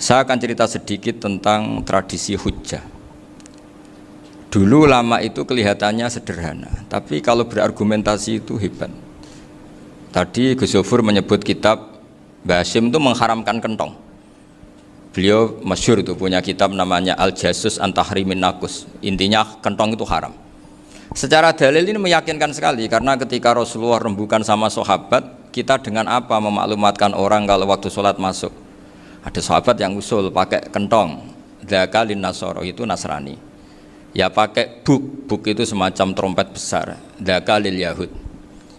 Saya akan cerita sedikit tentang tradisi hujjah. Dulu ulama itu kelihatannya sederhana, tapi kalau berargumentasi itu hebat. Tadi Gus Zofur menyebut kitab Mbah Hasyim itu mengharamkan kentong. Beliau masyhur itu punya kitab namanya Al-Jasus an Tahrimin Nakus. Intinya kentong itu haram. Secara dalil ini meyakinkan sekali, karena ketika Rasulullah rembukan sama sahabat, kita dengan apa memaklumatkan orang kalau waktu sholat masuk? Ada sahabat yang usul pakai kentong, dzaka lin nasara, itu Nasrani. Ya pakai buk itu semacam trompet besar, dzaka lil yahud.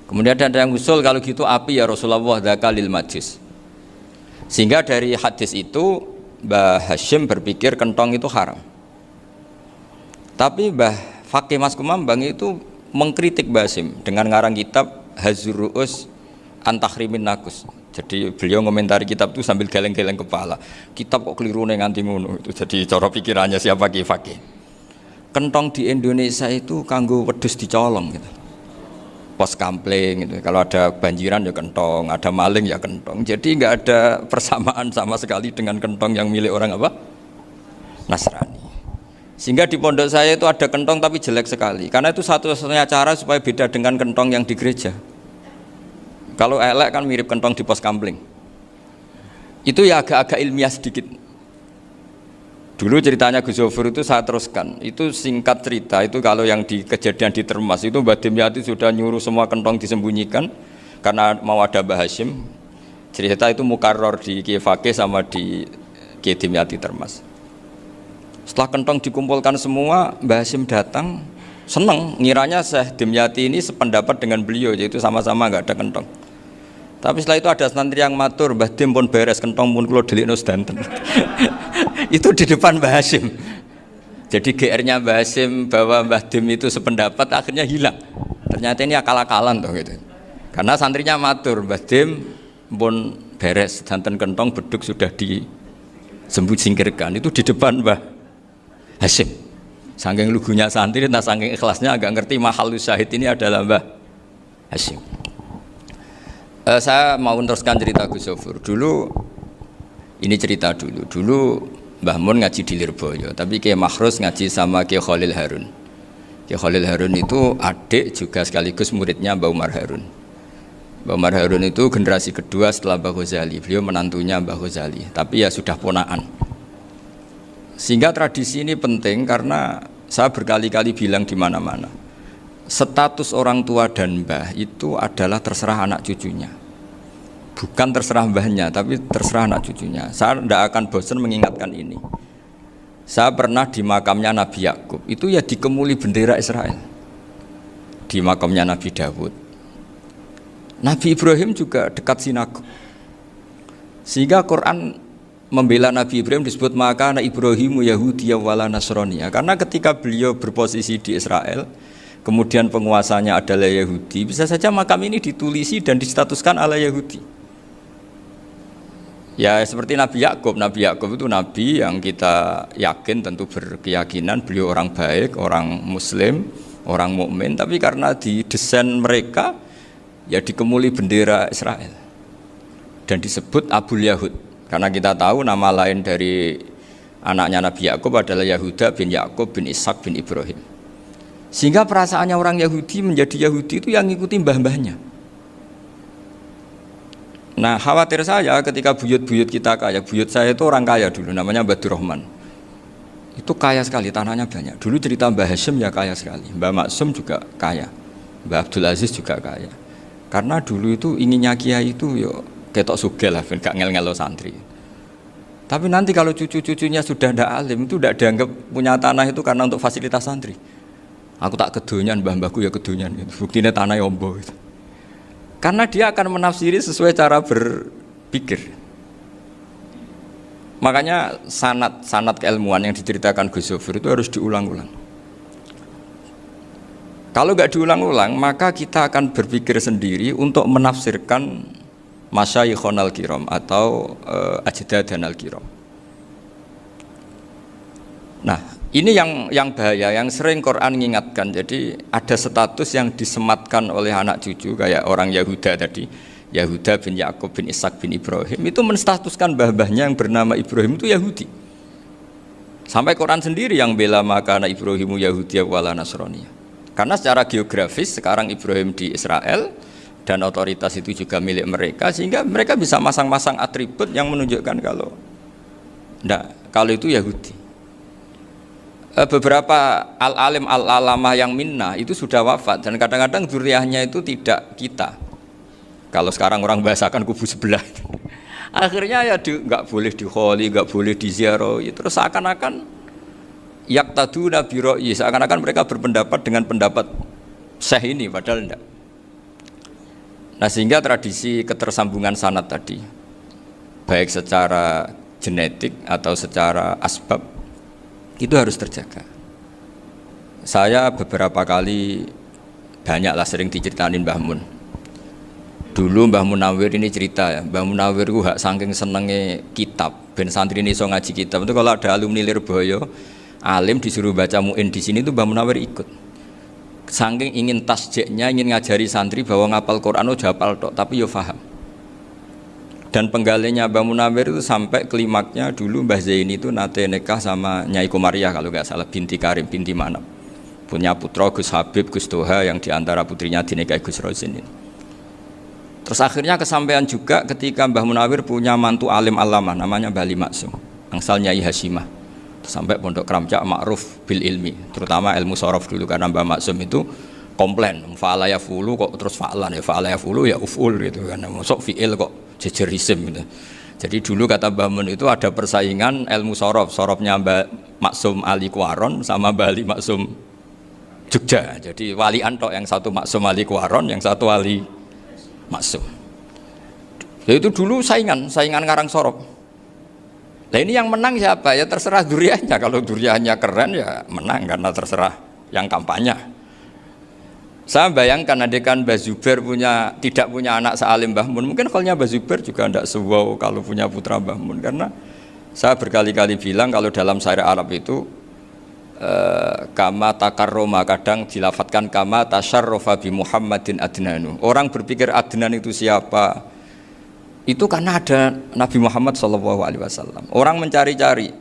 Kemudian ada yang usul kalau gitu api ya Rasulullah, dzaka lil majus. Sehingga dari hadis itu Mbah Hasyim berpikir kentong itu haram. Tapi Mbah Fakih Mas Kumambang itu mengkritik Mbah Hasyim dengan ngarang kitab Hazurru'us an Tahrimin Nakus. Jadi beliau komentari kitab itu sambil geleng-geleng kepala. Kitab kok keliru nganti ngono itu. Jadi cara pikirannya siapa Ki Fakih. Kentong di Indonesia itu kanggo wedhus dicolong gitu. Pos kampling gitu. Kalau ada banjiran ya kentong, ada maling ya kentong. Jadi enggak ada persamaan sama sekali dengan kentong yang milik orang apa? Nasrani. Sehingga di pondok saya itu ada kentong tapi jelek sekali. Karena itu satu-satunya cara supaya beda dengan kentong yang di gereja. Kalau elek kan mirip kentong di pos kampling. Itu ya agak-agak ilmiah sedikit. Dulu ceritanya Gus Zofur itu saya teruskan. Itu singkat cerita, itu kalau yang di kejadian di Termas itu Mbah Dimyati sudah nyuruh semua kentong disembunyikan karena mau ada Mbah Hasyim. Cerita itu mukarrar di Kiai Fakih sama di Kiai Dimyati Termas. Setelah kentong dikumpulkan semua, Mbah Hasyim datang, seneng, ngiranya Syekh Dimyati ini sependapat dengan beliau, yaitu sama-sama enggak ada kentong. Tapi setelah itu ada santri yang matur, Mbah Dim pun beres kentong pun kula delikno sedanten. Itu di depan Mbah Hasyim. Jadi GR-nya Mbah Hasyim bahwa Mbah Dim itu sependapat akhirnya hilang. Ternyata ini akal-akalan toh gitu. Karena santrinya matur, Mbah Dim pun beres sedanten kentong beduk sudah disingkirkan. Itu di depan Mbah Hasyim. Saking lugunya santri, nah saking ikhlasnya agak ngerti mahalus syahid ini adalah Mbah Hasyim. Saya mau meneruskan cerita Gus Zofur. Dulu Mbah Mun ngaji di Lirboyo, tapi Kiai Makhrus ngaji sama Kiai Khalil Harun. Kiai Khalil Harun itu adik juga sekaligus muridnya Mbah Umar Harun. Mbah Umar Harun itu generasi kedua setelah Mbah Ghazali. Beliau menantunya Mbah Ghazali, tapi ya sudah ponaan. Sehingga tradisi ini penting karena saya berkali-kali bilang di mana-mana. Status orang tua dan mbah itu adalah terserah anak cucunya. Bukan terserah mbahnya, tapi terserah anak cucunya. Saya tidak akan bosan mengingatkan ini. Saya pernah di makamnya Nabi Yakub, itu ya dikemuli bendera Israel. Di makamnya Nabi Dawud. Nabi Ibrahim juga dekat sinagog. Sehingga Quran membela Nabi Ibrahim disebut maka anak Ibrahimu Yahudi wala Nasrani. Karena ketika beliau berposisi di Israel, kemudian penguasanya adalah Yahudi, bisa saja makam ini ditulisi dan distatuskan ala Yahudi. Ya seperti Nabi Yakub. Nabi Yakub itu nabi yang kita yakin, tentu berkeyakinan beliau orang baik, orang muslim, orang mukmin, tapi karena di desain mereka ya dikemuli bendera Israel dan disebut Abul Yahud. Karena kita tahu nama lain dari anaknya Nabi Yakub adalah Yahuda bin Yakub bin Ishak bin Ibrahim. Sehingga perasaannya orang Yahudi menjadi Yahudi itu yang ngikuti mbah-mbahnya. Nah khawatir saya ketika buyut-buyut kita kaya. Buyut saya itu orang kaya dulu, namanya Badur Rahman. Itu kaya sekali, tanahnya banyak. Dulu cerita Mbah Hasyim ya kaya sekali. Mbah Maksum juga kaya, Mbah Abdul Aziz juga kaya. Karena dulu itu inginnya kiai itu yo ketok sugih lah, gak ngel-ngelo santri. Tapi nanti kalau cucu-cucunya sudah ndak alim, itu ndak dianggap punya tanah itu karena untuk fasilitas santri. Aku tak kedonyan, mbah-mbahku ya kedonyan gitu. Buktinya tanah yombo gitu. Karena dia akan menafsiri sesuai cara berpikir. Makanya sanad keilmuan yang diceritakan Gus Zofur itu harus diulang-ulang. Kalau nggak diulang-ulang, maka kita akan berpikir sendiri untuk menafsirkan masyayikhon al-kiram atau ajdadan al-kiram. Nah, ini yang bahaya, yang sering Quran mengingatkan. Jadi ada status yang disematkan oleh anak cucu kayak orang Yahuda tadi. Yahuda bin Yakub bin Ishak bin Ibrahim itu menstatuskan mbah-mbahnya yang bernama Ibrahim itu Yahudi. Sampai Quran sendiri yang bela makana Ibrahimu Yahudiyah wala Nasraniyah. Karena secara geografis sekarang Ibrahim di Israel dan otoritas itu juga milik mereka, sehingga mereka bisa masang-masang atribut yang menunjukkan kalau itu Yahudi. Beberapa al-alim al-alamah yang minnah itu sudah wafat dan kadang-kadang zuriyahnya itu tidak kita. Kalau sekarang orang bahasakan kubu sebelah. Akhirnya ya nggak boleh dikholi, nggak boleh diziarah. Terus seakan-akan yaktaduna bi ra'yi, seakan-akan mereka berpendapat dengan pendapat syekh ini, padahal enggak. Nah, sehingga tradisi ketersambungan sanad tadi, baik secara genetik atau secara asbab, itu harus terjaga. Saya beberapa kali banyaklah sering diceritain Mbah Mun. Dulu Mbah Munawir ini cerita ya, Mbah Munawir itu saking senenge kitab, ben santri ini iso ngaji kitab. Itu kalau ada alumni Lirboyo, alim disuruh baca muin di sini itu Mbah Munawir ikut. Saking ingin tasjeknya, ingin ngajari santri bahwa ngapal Quran udah hafal tok, tapi yo paham. Dan penggalinya Mbah Munawir itu sampai klimaknya dulu Mbah Zaini itu nate nikah sama Nyai Komariah kalau nggak salah, binti Karim, binti Manap. Punya putra Gus Habib, Gus Toha yang diantara putrinya dinikahi Gus Rozin ini. Terus akhirnya kesampaian juga ketika Mbah Munawir punya mantu alim alamah namanya Mbah Ali Maksum, angsal Nyai Hasyimah. Terus sampai Pondok Kramcak ma'ruf bil ilmi, terutama ilmu sorof dulu karena Mbah Maksum itu komplain, fa'ala ya fulu kok terus fa'lan ya, fa'ala ya fulu ya uf'ul gitu kan, masuk fi'il kok jejer isim gitu. Jadi dulu kata Mbah Mun itu ada persaingan ilmu sorof, sorofnya Mbah Maksum Ali Kuaron sama Mbah Ali Maksum Jogja. Jadi walian tok, yang satu Maksum Ali Kuaron, yang satu Ali Maksum. Ya itu dulu saingan ngarang sorof. Nah ini yang menang siapa? Ya terserah duriannya. Kalau duriannya keren ya menang karena terserah yang kampanye. Saya bayangkan adekan Mbah Zubair tidak punya anak sealim Mbah Mun, mungkin kalnya Mbah Zubair juga tidak sewow kalau punya putra Mbah Mun. Karena saya berkali-kali bilang kalau dalam syair Arab itu kama takarroma, kadang dilafatkan kama tasyarrofa bi Muhammadin adnanu. Orang berpikir Adnan itu siapa? Itu karena ada Nabi Muhammad SAW. Orang mencari-cari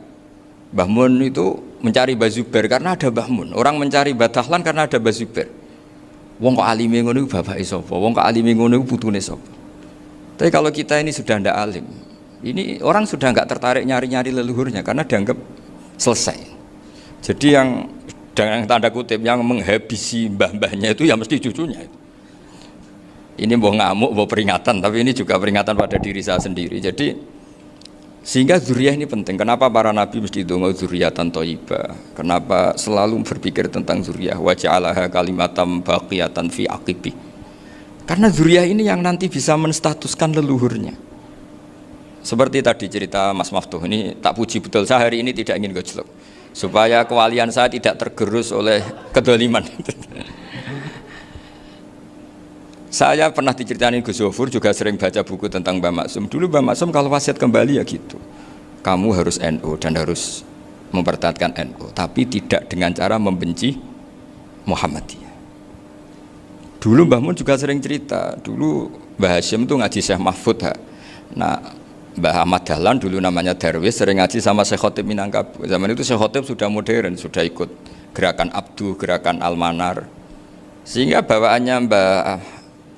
Mbah Mun itu mencari Mbah Zubair karena ada Mbah Mun. Orang mencari Mbah Dahlan karena ada Mbah Zubair. Wong kok alime ngono iku bapake sapa? Wong kok alime ngono iku putune sapa? Tapi kalau kita ini sudah ndak alim, ini orang sudah nggak tertarik nyari-nyari leluhurnya karena dianggap selesai. Jadi yang dengan tanda kutip yang menghabisi mbah-mbahnya itu ya mesti cucunya. Ini mau ngamuk, mau peringatan, tapi ini juga peringatan pada diri saya sendiri. Jadi sehingga zuriyah ini penting. Kenapa para nabi mesti donga zuriyatan thayyibah? Kenapa selalu berpikir tentang zuriyah? Wa ja'alaha kalimatam baqiyatan fi aqibi. Karena zuriyah ini yang nanti bisa menstatuskan leluhurnya. Seperti tadi cerita Mas Maftuh, ini tak puji betul, saya hari ini tidak ingin gojlok supaya kewalian saya tidak tergerus oleh kedoliman. Saya pernah diceritain Gus Zofur, juga sering baca buku tentang Mbah Maksum. Dulu Mbah Maksum kalau wasiat kembali ya gitu, kamu harus NU dan harus mempertahankan NU, tapi tidak dengan cara membenci Muhammadiyah. Dulu Mbah Mun juga sering cerita, dulu Mbah Hashim itu ngaji Syekh Mahfud. Nah, Mbah Ahmad Dahlan dulu namanya Darwis sering ngaji sama Syekh Khotib Minangkabau. Zaman itu Syekh Khotib sudah modern, sudah ikut gerakan Abdu, gerakan Almanar. Sehingga bawaannya Mbah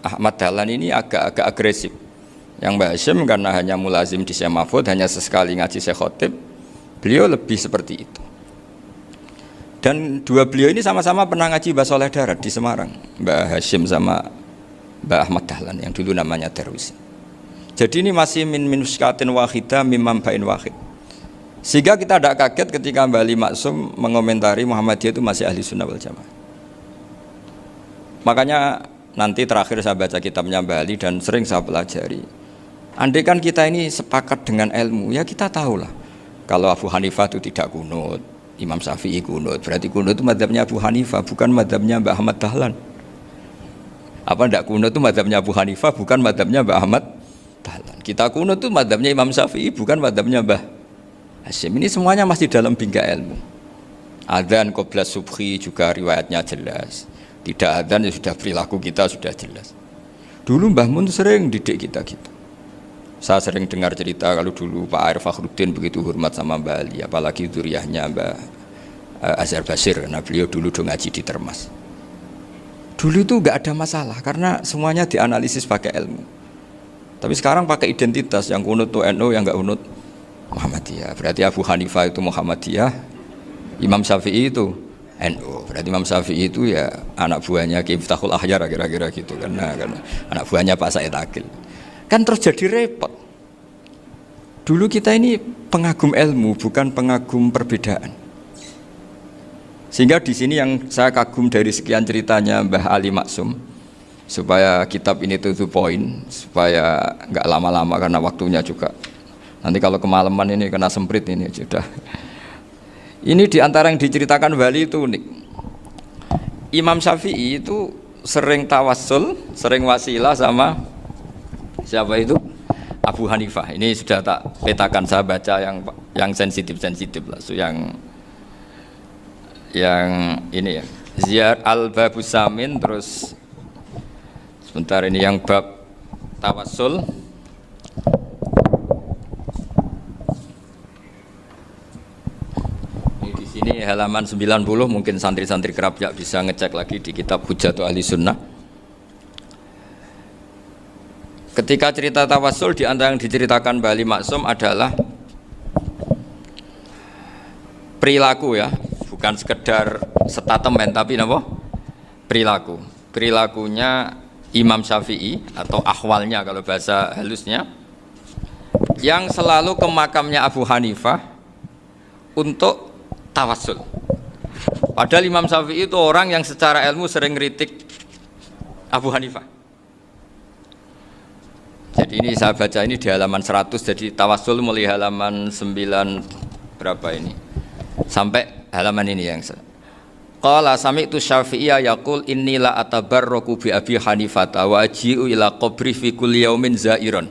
Ahmad Dahlan ini agak agresif. Yang Mbah Hashim karena hanya mulazim di Syekh Mahfud, hanya sesekali ngaji Syekh Khotib, beliau lebih seperti itu. Dan dua beliau ini sama-sama pernah ngaji Mbah Soleh Darat di Semarang, Mbah Hashim sama Mbah Ahmad Dahlan yang dulu namanya Darwis. Jadi ini masih min minuskatin wahidah mimam bain wahid. Sehingga kita tidak kaget ketika Mbah Ali Maksum mengomentari Muhammadiyah itu masih ahli sunnah wal jamaah. Makanya nanti terakhir saya baca kitabnya Mbah Ali dan sering saya pelajari. Andai kan kita ini sepakat dengan ilmu, ya kita tahulah. Kalau Abu Hanifah itu tidak kunut, Imam Syafi'i kunut, berarti kunut itu mazhabnya Abu Hanifah, bukan mazhabnya Mbah Ahmad Dahlan. Apa tidak kunut itu mazhabnya Abu Hanifah, bukan mazhabnya Mbah Ahmad Dahlan. Kita kunut itu mazhabnya Imam Syafi'i, bukan mazhabnya Mbah Hashim. Ini semuanya masih dalam bingkai ilmu. Adzan qobla subhi juga riwayatnya jelas. Tidak adzan ya sudah perilaku kita sudah jelas. Dulu Mbah Mun sering didik kita gitu. Saya sering dengar cerita kalau dulu Pak Arif Fakhruddin begitu hormat sama Mbah Ali, apalagi duriahnya Mbah Azhar Basir, karena beliau dulu do ngaji di Termas. Dulu itu nggak ada masalah karena semuanya dianalisis pakai ilmu. Tapi sekarang pakai identitas, yang kunut tuh NU, yang nggak kunut Muhammadiyah. Berarti Abu Hanifah itu Muhammadiyah, Imam Syafi'i itu NU. Berarti Imam Syafi'i itu ya anak buahnya Ki Miftahul Ahyar kira-kira gitu, karena anak buahnya Pak Said Akil. Kan terus jadi repot. Dulu kita ini pengagum ilmu, bukan pengagum perbedaan. Sehingga di sini yang saya kagum dari sekian ceritanya Mbah Ali Maksum, supaya kitab ini to the point, supaya nggak lama-lama karena waktunya juga. Nanti kalau kemalaman ini kena semprit ini sudah. Ini diantara yang diceritakan Bali itu unik. Imam Syafi'i itu sering tawassul, sering wasilah sama siapa itu? Abu Hanifah. Ini sudah tak petakan, saya baca yang sensitif lah, so yang ini ya. Ziyar al-Babus Samin, terus sebentar ini yang bab tawassul. Ini halaman 90, mungkin santri-santri kerap bisa ngecek lagi di kitab Hujjatul Ahli Sunnah. Ketika cerita tawassul, di antara yang diceritakan Mbah Ali Maksum adalah perilaku ya, bukan sekedar statement tapi apa? Perilaku. Perilakunya Imam Syafi'i atau ahwalnya kalau bahasa halusnya, yang selalu ke makamnya Abu Hanifah untuk tawassul. Padahal Imam Syafi'i itu orang yang secara ilmu sering kritik Abu Hanifah. Jadi ini saya baca ini di halaman 100, jadi tawassul mulai halaman 9 berapa ini sampai halaman ini yang qala sami'tu Syafi'iyya yaqul inni la atabarraku bi Abi Hanifah wa aji'u ila qabri fi kulli yaumin zairan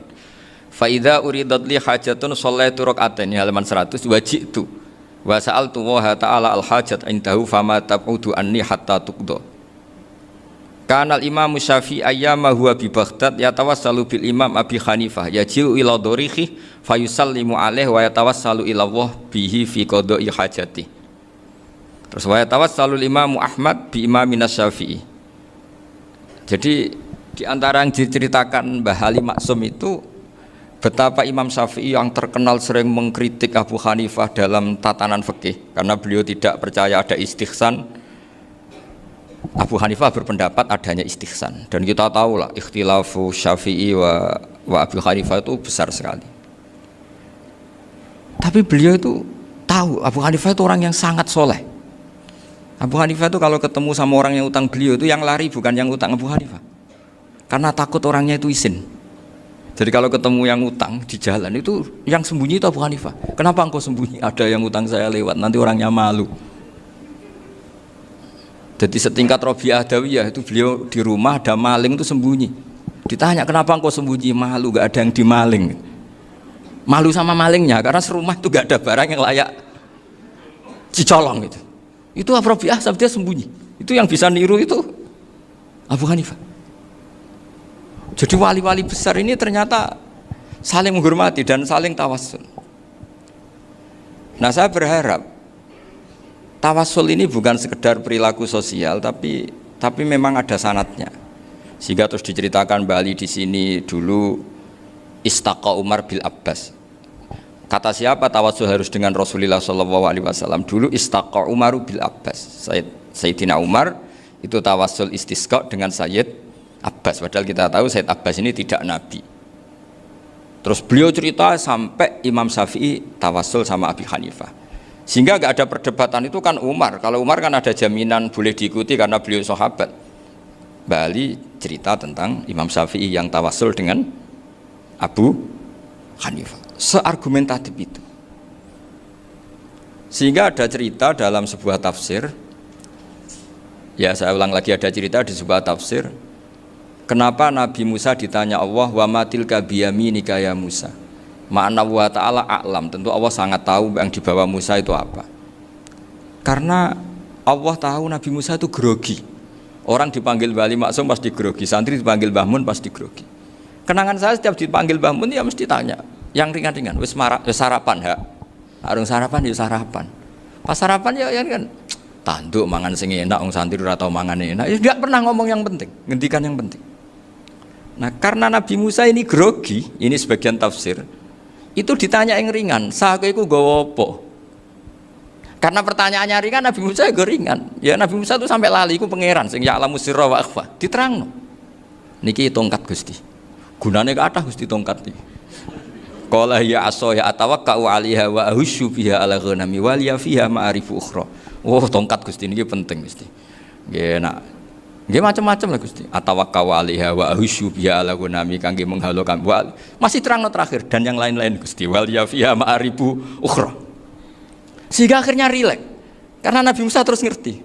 fa idza uridat li hajatun shallaitu rak'atain, halaman 100, waji'tu wa sa'altu wa ta'ala al hajat indahu fama tab'udu anni hatta tuqda. Kanal Imam Syafi'i ayyama huwa bi Baghdad yatawassalu bil Imam Abi Hanifah yaji'u ila dorihi fayusallimu alaihi wa yatawassalu ila Allah bihi fi qada'i hajati. Terus wa yatawassalu Imam Ahmad bi Imamina Syafi'i. Jadi di antara yang diceritakan Mbah Ali Maksum itu betapa Imam Syafi'i yang terkenal sering mengkritik Abu Hanifah dalam tatanan fikih karena beliau tidak percaya ada istihsan. Abu Hanifah berpendapat adanya istihsan, dan kita tahu lah ikhtilafu Syafi'i wa Abu Hanifah itu besar sekali. Tapi beliau itu tahu Abu Hanifah itu orang yang sangat soleh. Abu Hanifah itu kalau ketemu sama orang yang utang beliau itu yang lari bukan yang utang Abu Hanifah, karena takut orangnya itu izin. Jadi kalau ketemu yang utang di jalan itu yang sembunyi itu Abu Hanifah. Kenapa engkau sembunyi? Ada yang utang saya lewat, nanti orangnya malu. Jadi setingkat Robi'ah Adawiyah itu beliau di rumah ada maling itu sembunyi. Ditanya kenapa engkau sembunyi? Malu, gak ada yang dimaling. Malu sama malingnya karena serumah itu gak ada barang yang layak dicolong gitu. Itu Robi'ah dia sembunyi. Itu yang bisa niru itu Abu Hanifah. Jadi wali-wali besar ini ternyata saling menghormati dan saling tawassul. Nah saya berharap tawassul ini bukan sekedar perilaku sosial, tapi memang ada sanatnya. Sehingga terus diceritakan Bali di sini dulu istaqa Umar bil Abbas. Kata siapa tawassul harus dengan Rasulullah SAW? Dulu istaqa Umar bil Abbas. Sayyidina Umar itu tawassul istisqa dengan Sayyid Abbas. Padahal kita tahu Sayyid Abbas ini tidak nabi. Terus beliau cerita sampai Imam Syafi'i tawassul sama Abi Hanifah. Sehingga gak ada perdebatan itu kan Umar. Kalau Umar kan ada jaminan boleh diikuti karena beliau sahabat. Bali cerita tentang Imam Syafi'i yang tawassul dengan Abu Hanifah. Seargumentatif itu. Sehingga ada cerita dalam sebuah tafsir. Ya saya ulang lagi, ada cerita di sebuah tafsir. Kenapa Nabi Musa ditanya Allah, wa matilka biyaminika ya Musa? Ma'ana wa ta'ala a'lam, tentu Allah sangat tahu yang dibawa Musa itu apa. Karena Allah tahu Nabi Musa itu grogi. Orang dipanggil Wali Maksum pasti grogi, santri dipanggil Mbah Mun pasti grogi. Kenangan saya setiap dipanggil Mbah Mun ya mesti tanya, yang ringan-ringan, wis sarapan ya. Arung sarapan ya sarapan. Pas sarapan ya kan tanduk mangan sing enak, wong santri ora tau mangan enak. Ya enggak pernah ngomong yang penting, ngendikan yang penting. Nah, karena Nabi Musa ini grogi, ini sebagian tafsir. Itu ditanya yang ringan, "Sake iku nggawa apa?" Karena pertanyaannya ringan, Nabi Musa juga ringan. Ya Nabi Musa itu sampai lali iku pangeran sing ya'lamu sirra wa akhfa. Diterangno. Niki tongkat Gusti. Gunane kathah Gusti tongkat iki. Qala ya asaya atawakkau 'alaiha wa ahusyu biha 'ala ghanami wa liya fiha ma'arifu ukhra. Oh, tongkat Gusti niki penting Gusti. Nggih nak. Nggih macam-macam lah Gusti. Atawakkau 'alaiha wa ahusyu biha 'ala ghanami kangge menghalokan. Masih terangno terakhir dan yang lain-lain Gusti. Wa liya fiha ma'arifu ukhra. Sehingga akhirnya rileks. Karena Nabi Musa terus ngerti.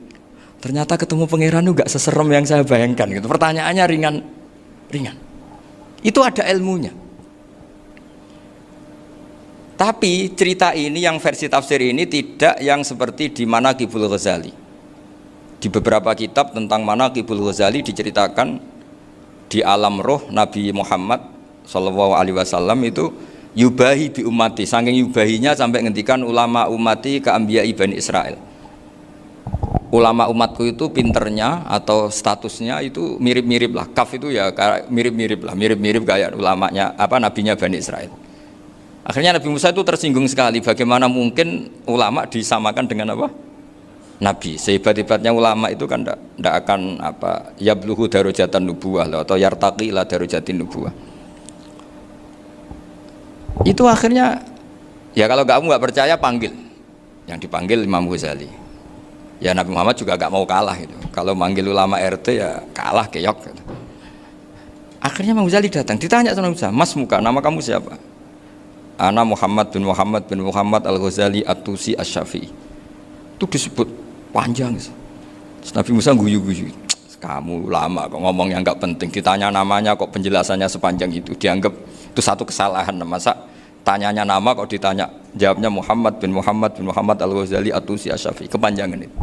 Ternyata ketemu pangeran itu gak seserem yang saya bayangkan gitu. Pertanyaannya ringan. Itu ada ilmunya. Tapi cerita ini yang versi tafsir ini tidak yang seperti di Manaqibul Ghazali. Di beberapa kitab tentang Manaqibul Ghazali diceritakan di alam roh Nabi Muhammad SAW itu yubahi bi ummati, saking yubahinya sampai ngendikan ulama ummati ke anbiya'i Bani Israel. Ulama umatku itu pinternya atau statusnya itu mirip-mirip lah. Kaf itu ya mirip-mirip lah, mirip-mirip kayak ulamanya nabinya Bani Israel. Akhirnya Nabi Musa itu tersinggung sekali, bagaimana mungkin ulama disamakan dengan apa? Nabi. Sehebat-hebatnya ulama itu kan ndak akan yabluhu darajatan nubuwah atau yartaqi ila darajatin nubuwah. Itu akhirnya ya kalau kamu nggak percaya panggil, yang dipanggil Imam Ghazali. Ya Nabi Muhammad juga nggak mau kalah gitu. Kalau manggil ulama RT ya kalah keok. Gitu. Akhirnya Imam Ghazali datang, ditanya sama Musa, "Mas muka, nama kamu siapa?" "Ana Muhammad bin Muhammad Al-Ghazali At-Tusi Asy-Syafi'i." Itu disebut panjang. Terus Nabi Musa guyu-guyu. "Kamu ulama kok ngomong yang nggak penting, ditanya namanya kok penjelasannya sepanjang itu, dianggap itu satu kesalahan. Masa tanyanya nama kok ditanya jawabnya Muhammad bin Muhammad Al-Ghazali At-Tusi Asy-Syafi'i, kepanjangan itu."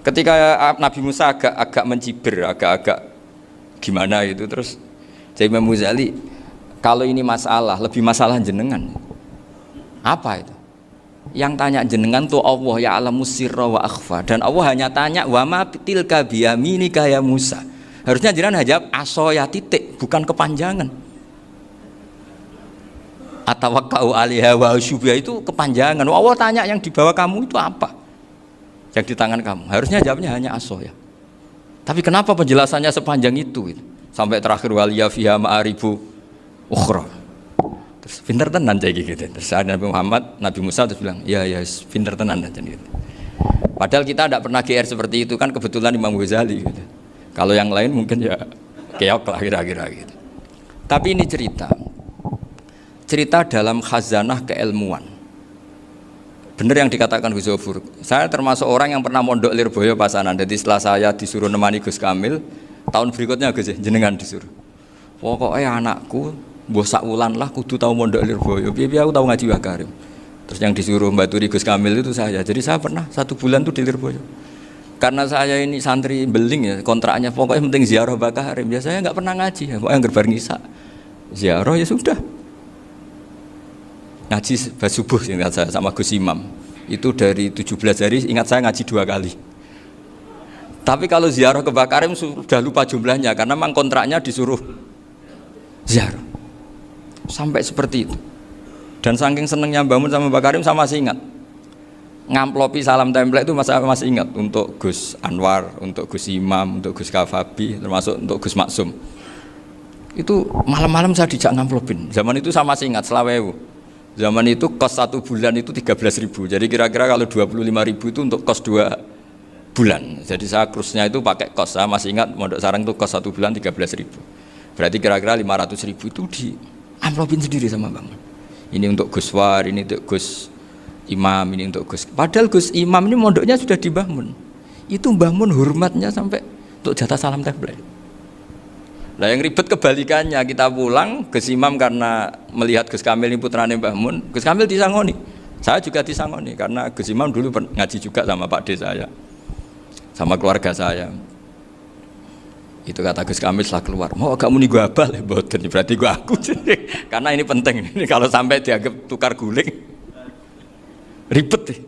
Ketika Nabi Musa agak mencibir, agak gimana itu, terus jadi Imam Ghazali, "Kalau ini masalah, lebih masalah jenengan." "Apa itu?" "Yang tanya jenengan tuh Allah ya alamu sirra wa akhfa, dan Allah hanya tanya wa ma tilka biyaminika ya Musa." Harusnya jenengan jawab asoya titik, bukan kepanjangan. Atawakkau 'alaiha wa syubha itu kepanjangan. Allah tanya yang di bawah kamu itu apa? Yang di tangan kamu. Harusnya jawabnya hanya asoya. Tapi kenapa penjelasannya sepanjang itu? Sampai terakhir waliya fiha ma'aribu ukhra. Terus pinter tenan kayak gitu. Terus ada Nabi Musa terus bilang, "Ya pinter tenan aja gitu." Padahal kita tidak pernah GR seperti itu, kan kebetulan Imam Ghazali gitu. Kalau yang lain mungkin ya keok lah kira-kira gitu. Tapi ini cerita dalam khazanah keilmuan. Benar yang dikatakan Gus Zofur. Saya termasuk orang yang pernah mondok Lirboyo Pasanan. Jadi setelah saya disuruh nemani Gus Kamil, tahun berikutnya Gus jenengan disuruh. "Pokoknya anakku mbok sak wulan lah kudu tahu mondok Lirboyo. Piye aku tahu ngaji Mbah Karim." Terus yang disuruh mbaturi Gus Kamil itu saya. Jadi saya pernah 1 bulan tuh di Lirboyo. Karena saya ini santri beling ya, kontraknya pokoknya penting ziarah Mbah Karim. Biasanya enggak pernah ngaji ya, pokoknya gerbar ngisa. Ziarah ya sudah. Ngaji subuh ingat saya sama Gus Imam. Itu dari 17 hari ingat saya ngaji 2 kali. Tapi kalau ziarah ke Mbah Karim sudah lupa jumlahnya karena memang kontraknya disuruh ziarah. Sampai seperti itu. Dan saking senengnya bangun sama Mbah Karim saya masih ingat. Ngamplopi salam template itu masih ingat untuk Gus Anwar, untuk Gus Imam, untuk Gus Kafabi, termasuk untuk Gus Maksum. Itu malam-malam saya dijak ngamplopin. Zaman itu saya masih ingat selawewu. Zaman itu kos 1 bulan itu 13.000. Jadi kira-kira kalau 25.000 itu untuk kos 2 bulan. Jadi saya krusnya itu pakai kos. Saya masih ingat Mondok Sarang itu kos 1 bulan 13.000. Berarti kira-kira 500.000 itu di amplopin sendiri sama Bang. Ini untuk Gus War, ini untuk Gus Imam, ini untuk Gus. Padahal Gus Imam ini mondoknya sudah di Mbah Mun. Itu Mbah Mun hormatnya sampai untuk jatah salam template. Nah yang ribet kebalikannya, kita pulang Gus Imam karena melihat Gus Kamil ini putrane Mbah Mun, Gus Kamil disangoni. Saya juga disangoni karena Gus Imam dulu ngaji juga sama Pak D saya, sama keluarga saya. Itu kata Gus Kamil setelah keluar, mau agak muni gua abal ya boten, berarti gua aku. Karena ini penting, ini kalau sampai dianggap tukar guling ribet nih.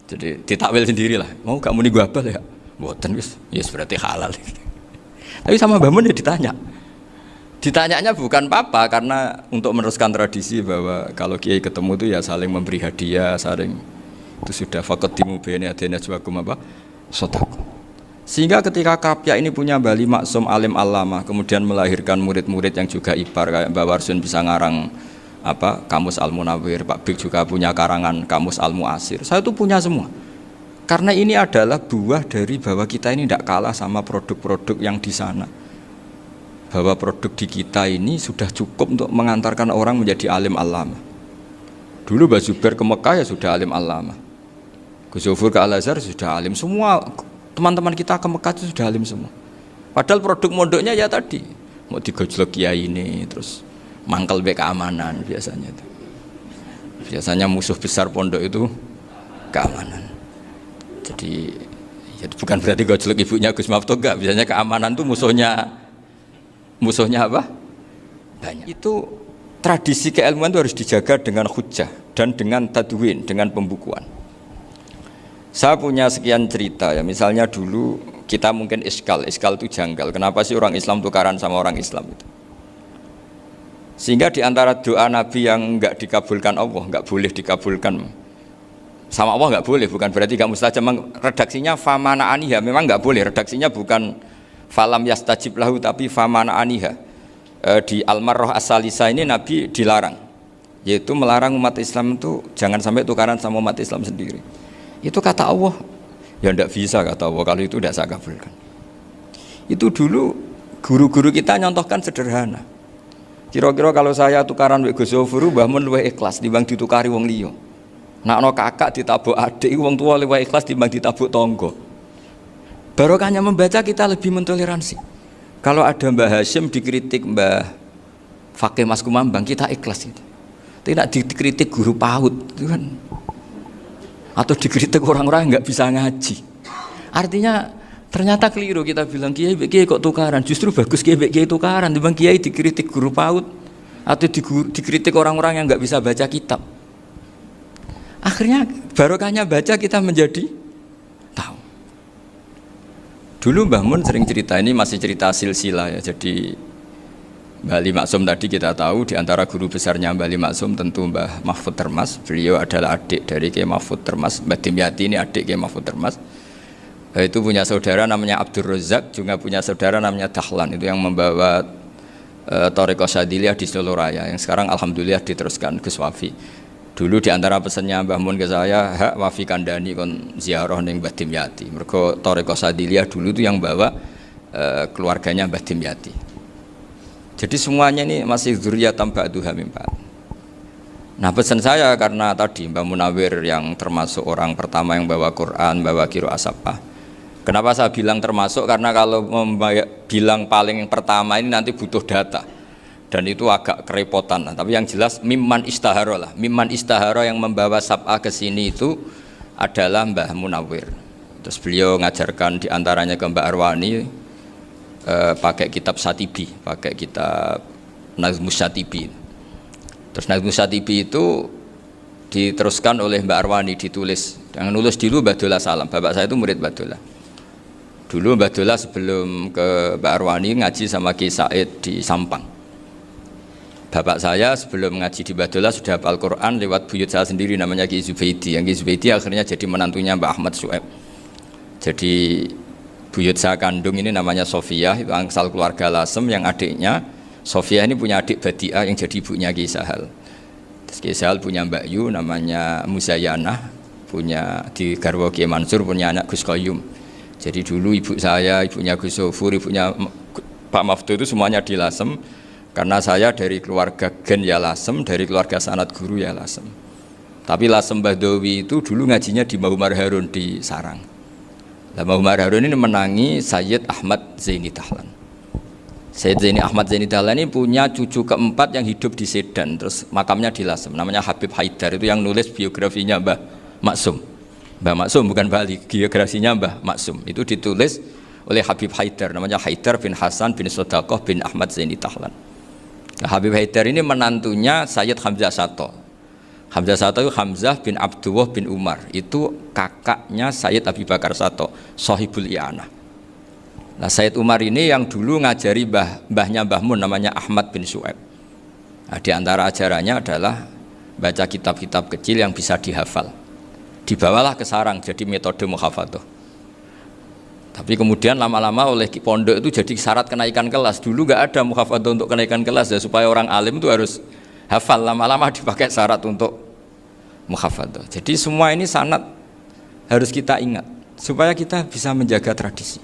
Jadi ditakwil sendiri lah, mau gak muni gua abal ya boten wis, yes berarti halal. Tapi sama Mbah Mun ya ditanya. Ditanyanya bukan apa karena untuk meneruskan tradisi bahwa kalau kiai ketemu itu ya saling memberi hadiah, saling itu sudah faqaddimu baina adina juakum apa? Sotaku. Sehingga ketika Kapya ini punya Bali Maksum alim alama, kemudian melahirkan murid-murid yang juga ibar kayak Mbak Warsun bisa ngarang apa Kamus Al Munawwir, Pak Bik juga punya karangan Kamus Al Muasir. Saya tuh punya semua. Karena ini adalah buah dari bahwa kita ini tidak kalah sama produk-produk yang di sana. Bahwa produk di kita ini sudah cukup untuk mengantarkan orang menjadi alim alama. Dulu Mbak Zubair ke Mekah ya sudah alim alama. Gus Zufur ke Al-Azhar sudah alim semua. Teman-teman kita ke Mekah itu sudah alim semua. Padahal produk mondoknya ya tadi mau digojlok kiai ini, terus mangkel be keamanan biasanya itu. Biasanya musuh besar pondok itu keamanan. Jadi ya bukan berarti gojlok ibunya Gus Maftuh enggak. Biasanya keamanan itu musuhnya apa? Banyak. Itu tradisi keilmuan itu harus dijaga dengan hujjah dan dengan tadwin, dengan pembukuan. Saya punya sekian cerita ya, misalnya dulu kita mungkin iskal itu janggal. Kenapa sih orang Islam tukaran sama orang Islam itu? Sehingga di antara doa Nabi yang enggak dikabulkan Allah, enggak boleh dikabulkan sama Allah, enggak boleh, bukan berarti enggak mustajab. Redaksinya famana aniha, memang enggak boleh. Redaksinya bukan falam yastajib lahu tapi famana aniha. Di Al-Marrah As-Salisa ini Nabi dilarang, yaitu melarang umat Islam itu jangan sampai tukaran sama umat Islam sendiri. Itu kata Allah, ya tidak bisa kata Allah, kalau itu tidak saya kabulkan. Itu dulu guru-guru kita nyontohkan sederhana. Kira-kira kalau saya tukaran wek Gus Zofuru, Mbah Mun luwih ikhlas dibanding ditukari wong liya. Nak ana kakak ditabuk adik, wong tua luwih ikhlas dibanding ditabuk tangga. Barokahnya membaca kita lebih mentoleransi. Kalau ada Mbah Hashim dikritik Mbah Fakih Mas Kumambang, kita ikhlas itu. Tidak dikritik guru PAUD, itu kan. Atau dikritik orang-orang yang nggak bisa ngaji. Artinya ternyata keliru kita bilang kiai kok tukaran. Justru bagus kiai tukaran. Dibanding kiai dikritik guru PAUD atau dikritik orang-orang yang nggak bisa baca kitab. Akhirnya barokahnya baca kita menjadi tahu. Dulu Mbah Mun sering cerita, ini masih cerita silsilah ya. Jadi Mbah Ali Maksum tadi kita tahu di antara guru besarnya Mbah Ali Maksum tentu Mbah Mahfud Termas. Beliau adalah adik dari Kiai Mahfud Termas. Mbah Dimyati ini adik Kiai Mahfud Termas. Itu punya saudara namanya Abdur Razak, juga punya saudara namanya Dahlan. Itu yang membawa Thariqah Syadiliyah di Solo Raya, yang sekarang alhamdulillah diteruskan Gus Wafi. Dulu di antara pesannya Mbah Mun ke saya, hak Wafi kandani kon ziarah ning Mbah Dimyati. Mergo Thariqah Syadiliyah dulu itu yang bawa keluarganya Mbah Dimyati. Jadi semuanya ini masih dzurriyyatan ba'duha min ba'd. Nah pesan saya karena tadi Mbah Munawwir yang termasuk orang pertama yang bawa Quran, bawa qiraah sab'ah. Kenapa saya bilang termasuk? Karena kalau bilang paling pertama ini nanti butuh data. Dan itu agak kerepotan lah. Tapi yang jelas mimman istahara lah. Mimman istahara yang membawa sab'ah ke sini itu adalah Mbah Munawwir. Terus beliau ngajarkan diantaranya ke Mbak Arwani, pakai kitab Satibi, pakai kitab Nazmus Satibi. Terus Nazmus Satibi itu diteruskan oleh Mbak Arwani, ditulis. Yang nulis dulu Mbak Dola Salam. Bapak saya itu murid Mbak Dola. Dulu Mbak Dola sebelum ke Mbak Arwani ngaji sama Ki Said di Sampang. Bapak saya sebelum ngaji di Mbak Dola sudah hafal Quran lewat buyut saya sendiri namanya Ki Zubaidi. Yang Ki Zubaidi akhirnya jadi menantunya Mbak Ahmad Syuaib. Jadi buyut saya kandung ini namanya Sofia, itu angsal keluarga Lasem, yang adiknya Sofia ini punya adik Badiah yang jadi ibunya Ki Sahal. Terus Ki Sahal punya Mbak Yu namanya Muzayanah, punya di garwa Ki Mansur punya anak Gus Qayyum. Jadi dulu ibu saya, ibunya Gus Sofur, ibunya Pak Maftuh itu semuanya di Lasem. Karena saya dari keluarga Gen ya Lasem, dari keluarga sanad guru ya Lasem. Tapi Lasem Bahdawi itu dulu ngajinya di Mbah Umar Harun di Sarang. Mbah Umar Harun ini menangi Sayyid Ahmad Zaini Dahlan. Sayyid Zaini Ahmad Zaini Dahlan ini punya cucu keempat yang hidup di Sedan, terus makamnya di Lasem, namanya Habib Haidar, itu yang nulis biografinya Mbah Maksum. Mbah Maksum bukan Bali, biografinya Mbah Maksum itu ditulis oleh Habib Haidar, namanya Haidar bin Hasan bin Sodaqoh bin Ahmad Zaini Tahlan. Nah, Habib Haidar ini menantunya Sayyid Hamzah Sato. Hamzah Sato itu Hamzah bin Abdullah bin Umar, itu kakaknya Sayyid Abi Bakar Sato, Sohibul I'anah. Nah, Sayyid Umar ini yang dulu ngajari mbahnya Mbah Mun namanya Ahmad bin Su'aib. Nah, di antara ajarannya adalah baca kitab-kitab kecil yang bisa dihafal. Dibawalah ke sarang jadi metode muhafadzah. Tapi kemudian lama-lama oleh pondok itu jadi syarat kenaikan kelas. Dulu nggak ada muhafadzah untuk kenaikan kelas ya, supaya orang alim itu harus hafal. Lama-lama dipakai syarat untuk muhafadzah. Jadi semua ini sanad harus kita ingat supaya kita bisa menjaga tradisi.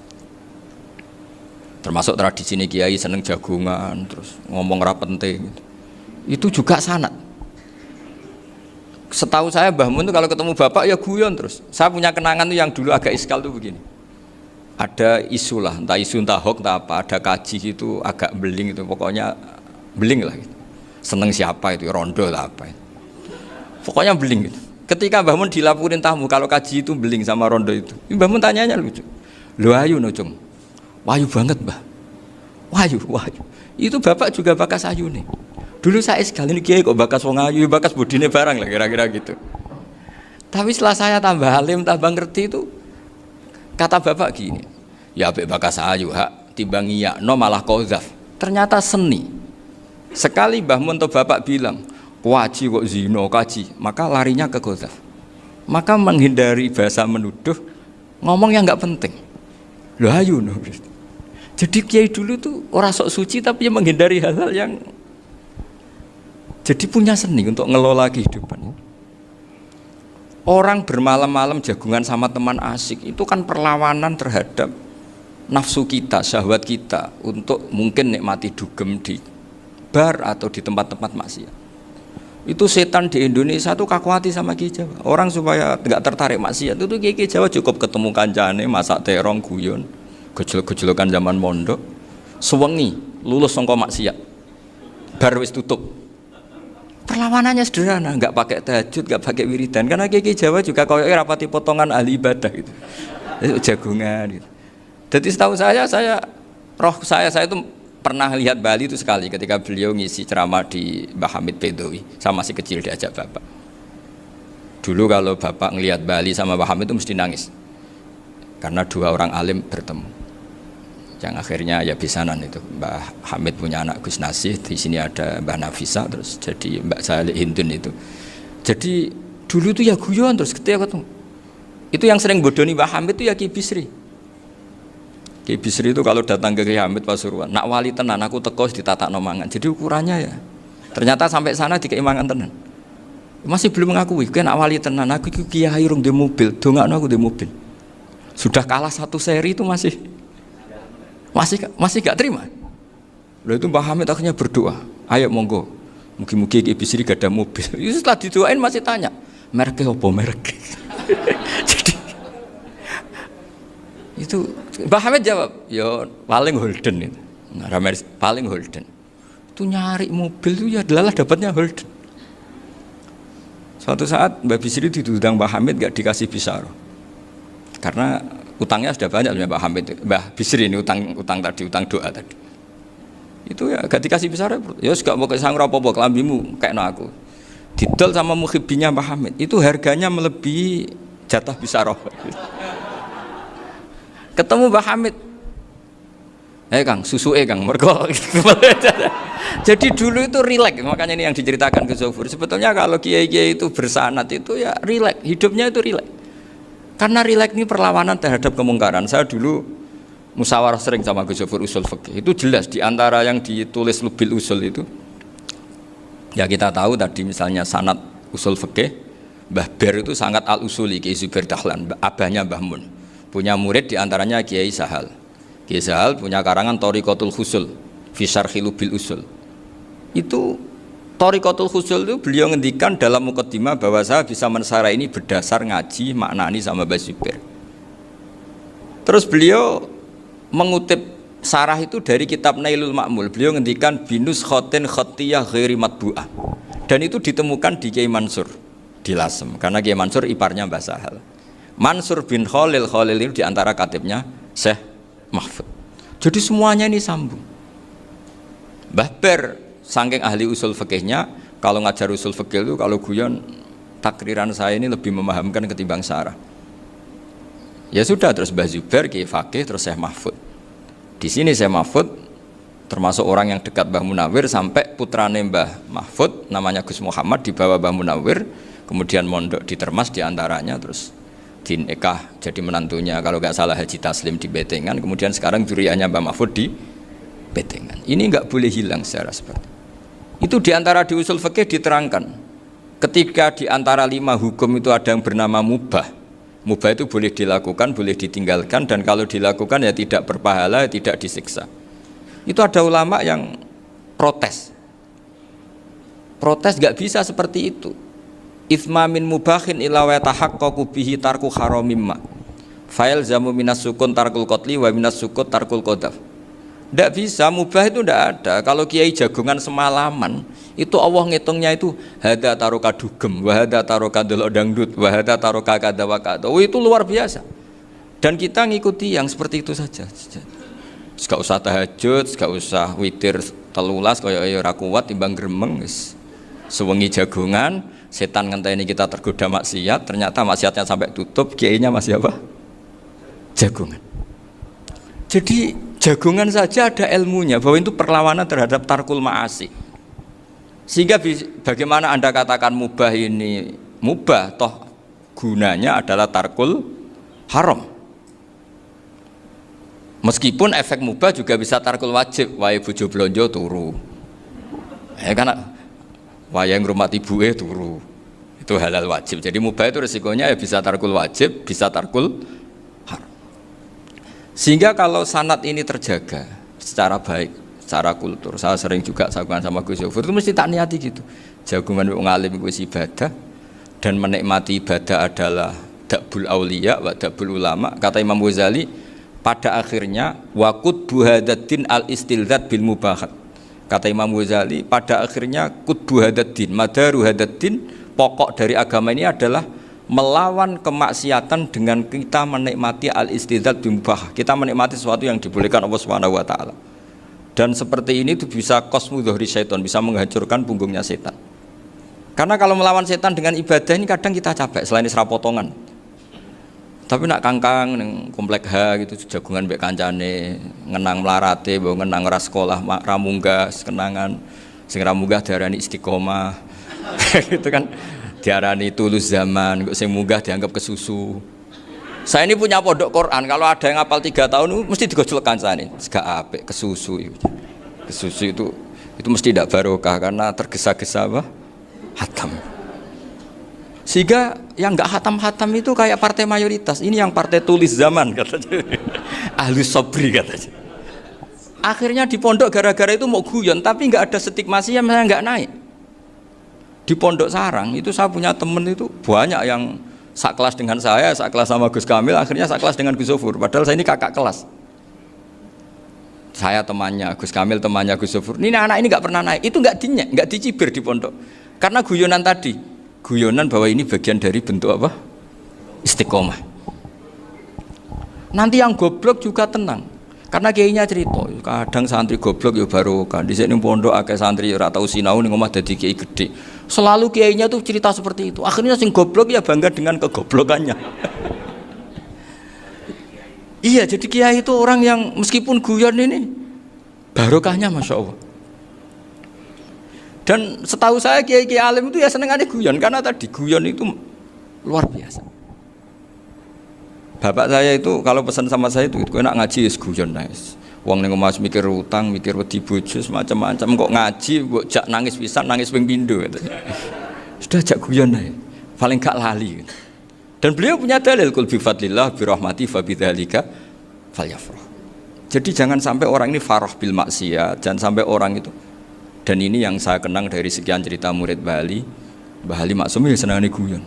Termasuk tradisi ini kiai seneng jagungan, terus ngomong ra penting. Itu juga sanad. Setahu saya Mbah Mun itu kalau ketemu bapak ya guyon terus. Saya punya kenangan tuh yang dulu agak iskal tuh begini. Ada isu lah, entah isu entah hoax entah apa, ada kaji itu agak beling itu, pokoknya beling lah gitu. Seneng siapa itu, rondo lah apa itu. Pokoknya beling gitu. Ketika Mbah Mun dilaporin tamu kalau kaji itu beling sama rondo itu, Mbah Mun tanyanya lucu. Lu ayu no cung, wahyu banget Mbah, wahyu. Itu bapak juga bakas ayu nih. Dulu saya sekali ini kiai kok bakas wong ayu, bakas budine barang lah kira-kira gitu. Tapi setelah saya tambah alim, tambah ngerti itu, kata bapak gini, ya abek bakas ayu hak timbang iya no malah kozaf. Ternyata seni. Sekali Mbah Mun atau bapak bilang kaji kok zino kaji, maka larinya ke kozaf. Maka menghindari bahasa menuduh, ngomong yang nggak penting. Loh ayu no. Jadi kiai dulu tuh orang sok suci tapi menghindari hal-hal yang jadi punya seni untuk ngelola kehidupan. Orang bermalam-malam jagungan sama teman asik itu kan perlawanan terhadap nafsu kita, syahwat kita untuk mungkin nikmati dugem di bar atau di tempat-tempat maksiat. Itu setan di Indonesia tuh kakuati sama Kiai Jawa. Orang supaya tidak tertarik maksiat itu Kiai Jawa cukup ketemu kancane masak terong guyon, gejol-gejolokan zaman mondok, sewengi lulus sangka maksiat. Bar wis tutup. Perlawanannya sederhana, nggak pakai tahajud, nggak pakai wiridan, karena Kiai Jawa juga koyoknya rapati potongan ahli ibadah gitu, jagungan gitu. Jadi setahu saya itu pernah lihat Bali itu sekali ketika beliau ngisi ceramah di Mbah Hamid Bedowi, saya masih kecil diajak bapak. Dulu kalau bapak ngelihat Bali sama Mbah Hamid itu mesti nangis, karena dua orang alim bertemu. Yang akhirnya ya bisanan itu Mbah Hamid punya anak Gus Nasih, di sini ada Mbah Nafisa, terus jadi Mbak Salih Hindun itu. Jadi dulu itu ya guyon terus ketika ketemu. Itu yang sering bodoni Mbah Hamid itu ya Ki Bisri. Ki Bisri itu kalau datang ke Ki Hamid Pasuruan, nak wali tenan aku teko ditatakno mangan. Jadi ukurannya ya. Ternyata sampai sana dikei mangan tenan. Masih belum mengakui, kan nak wali tenan aku iki kiai rung di mobil, dongakno aku di mobil. Sudah kalah satu seri itu masih gak terima. Lalu itu Mbah Hamid akhirnya berdoa, ayo monggo, mungkin Ki Bisri gak ada mobil. Itu setelah didoain masih tanya, mereknya apa merek? Jadi itu Mbah Hamid jawab, ya paling Holden itu, paling Holden. Itu nyari mobil itu ya adalah dapatnya Holden. Suatu saat Mbah Bisri ditudang Mbah Hamid gak dikasih bisaroh, karena utangnya sudah banyak Mbah Hamid, Mbah Bisri ini utang doa tadi. Itu ya gak dikasih besar ya gak mau kesang apa-apa kelambimu kayak aku. Didol sama muhibbinya Mbah Hamid. Itu harganya melebihi jatah bisaroh. Ketemu Mbah Hamid. Kang, susu Kang mergo. Jadi dulu itu rileks, makanya ini yang diceritakan ke Zofur. Sebetulnya kalau kiai-kiai itu bersanad itu ya rileks, hidupnya itu rileks. Karena rileks ini perlawanan terhadap kemungkaran. Saya dulu musyawarah sering sama Gus Zofur usul fikih. Itu jelas di antara yang ditulis Lubil Usul itu. Ya kita tahu tadi misalnya sanad usul fikih, Mbah Ber itu sangat al-usuli Kiai Zubair Dahlan, abahnya Mbah Mun. Punya murid di antaranya Kiai Sahal. Kiai Sahal punya karangan Thariqatul Husul fi Syarhi Lubil Usul. Itu Thariqatul Husul itu beliau ngendikan dalam mukaddimah bahwa saya bisa mensara ini berdasar ngaji maknani sama Mbah Zubair. Terus beliau mengutip sarah itu dari kitab Nailul Ma'mul. Beliau ngendikan binus khotin khotiyah ghairi matbu'ah. Dan itu ditemukan di Kiai Mansur di Lasem, karena Kiai Mansur iparnya Mbah Sahal. Mansur bin Khalil itu diantara katibnya Syekh mahfud. Jadi semuanya ini sambung. Mbah Ber saking ahli usul fikihnya, kalau ngajar usul fikih itu kalau guyon takriran saya ini lebih memahamkan ketimbang sarah. Ya sudah, terus Mbah Zubair Kiai Fakih, terus Syekh Mahfud. Di sini Syekh Mahfud termasuk orang yang dekat Mbah Munawir, sampai putrane Mbah Mahfud namanya Gus Muhammad dibawa Mbah Munawir, kemudian mondok di Termas diantaranya, terus dinikah jadi menantunya kalau nggak salah Haji Taslim di Betengan, kemudian sekarang juriannya Mbah Mahfud di Betengan. Ini nggak boleh hilang secara seperti itu. Diantara di usul fikih diterangkan, ketika diantara 5 hukum itu ada yang bernama mubah. Mubah itu boleh dilakukan, boleh ditinggalkan, dan kalau dilakukan ya tidak berpahala, tidak disiksa. Itu ada ulama yang protes. Protes nggak bisa seperti itu. Itsma min mubahin ila wa tahaqqaqu bihi tarku haramimma. Fa'il zamu minas sukun tarkul qatli wa minas sukut tarkul qadaf. Tidak bisa, mubah itu tidak ada. Kalau kiai jagongan semalaman, itu Allah ngitungnya itu hada taroka dugem, wahada taroka delok dangdut, wahada taroka kada wakada. Oh, itu luar biasa. Dan kita ngikuti yang seperti itu saja. Gak usah tahajud, gak usah witir telulas, kaya ora kuat timbang gremeng. Sewengi jagongan, setan ngenteni kita tergoda maksiat, ternyata maksiatnya sampai tutup, kiainya masih apa? Jagongan. Jadi jagongan saja ada ilmunya bahwa itu perlawanan terhadap tarkul ma'asi. Sehingga bagaimana Anda katakan mubah ini mubah, toh gunanya adalah tarkul haram. Meskipun efek mubah juga bisa tarkul wajib, wae bojo blonjo turu. Karena wae ngrumati ibuke turu. Itu halal wajib. Jadi mubah itu resikonya ya bisa tarkul wajib, bisa tarkul haram. Sehingga kalau sanad ini terjaga secara baik, secara kultur, saya sering juga sakuan sama Gus Yofur, itu mesti tak niati gitu. Jagungan wong alim kuwi ibadah, dan menikmati ibadah adalah dabul auliya wa dabul ulama. Kata Imam Ghazali, pada akhirnya waqud buhadatin al istilzat bil mubahat. Kata Imam Ghazali, pada akhirnya qutbu hadatin, madaru hadatin, pokok dari agama ini adalah melawan kemaksiatan dengan kita menikmati al-istidzat bimubah. Kita menikmati sesuatu yang dibolehkan Allah Subhanahu wa taala. Dan seperti ini itu bisa qasmu dhuhri syaitan, bisa menghancurkan punggungnya setan. Karena kalau melawan setan dengan ibadah ini kadang kita capek selain isra potongan. Tapi nak kangkang ning komplek H gitu jagungan mbek kancane, ngenang melarate, mbok ngenang ora sekolah, ra munggah kenangan. Sing ra munggah diarani istiqomah. Gitu kan. Diarani tulus zaman, kok sing munggah dianggap kesusu. Saya ini punya pondok Quran, kalau ada yang hafal 3 tahun mesti digojolkan saya ini. Gak apik kesusu. Kesusu itu mesti tidak barokah karena tergesa-gesa apa? Hatam. Sehingga yang enggak hatam-hatam itu kayak partai mayoritas. Ini yang partai tulis zaman katanya. Ahli sobri katanya. Akhirnya di pondok gara-gara itu mau guyon, tapi enggak ada stigmasinya, saya enggak naik. Di Pondok Sarang itu saya punya temen itu banyak yang sekelas dengan saya, sekelas sama Gus Kamil, akhirnya sekelas dengan Gus Sofur. Padahal saya ini kakak kelas. Saya temannya, Gus Kamil temannya Gus Sofur. Ini anak ini nggak pernah naik, itu nggak dinyek, nggak dicibir di pondok. Karena guyonan tadi, guyonan bahwa ini bagian dari bentuk apa? Istiqomah. Nanti yang goblok juga tenang. Karena kiainya cerita, kadang santri goblok ya barokah. Di sini pondok akeh santri ora tau sinau ning omah dadi kiai gede. Selalu kiainya tuh cerita seperti itu. Akhirnya sing goblok ya bangga dengan kegoblokannya. Iya, jadi kiai itu orang yang meskipun guyon ini barokahnya Masya Allah. Dan setahu saya kiai-kiai alim itu ya senengannya guyon, karena tadi guyon itu luar biasa. Bapak saya itu kalau pesan sama saya itu enak ngaji wis guyon nice. Wong ning omah mikir utang, mikir wedi bojo macam-macam, kok ngaji kok jak nangis pisan, nangis ping pindho gitu. Sudah jak guyon ae. Paling gak lali. Dan beliau punya dalil kul bi fadlillah bi rahmati fa bidzalika falyafrah. Jadi jangan sampai orang ini farah bil maksiat, jangan sampai orang itu. Dan ini yang saya kenang dari sekian cerita murid Bali. Mbah Ali Maksum ya senangane guyon.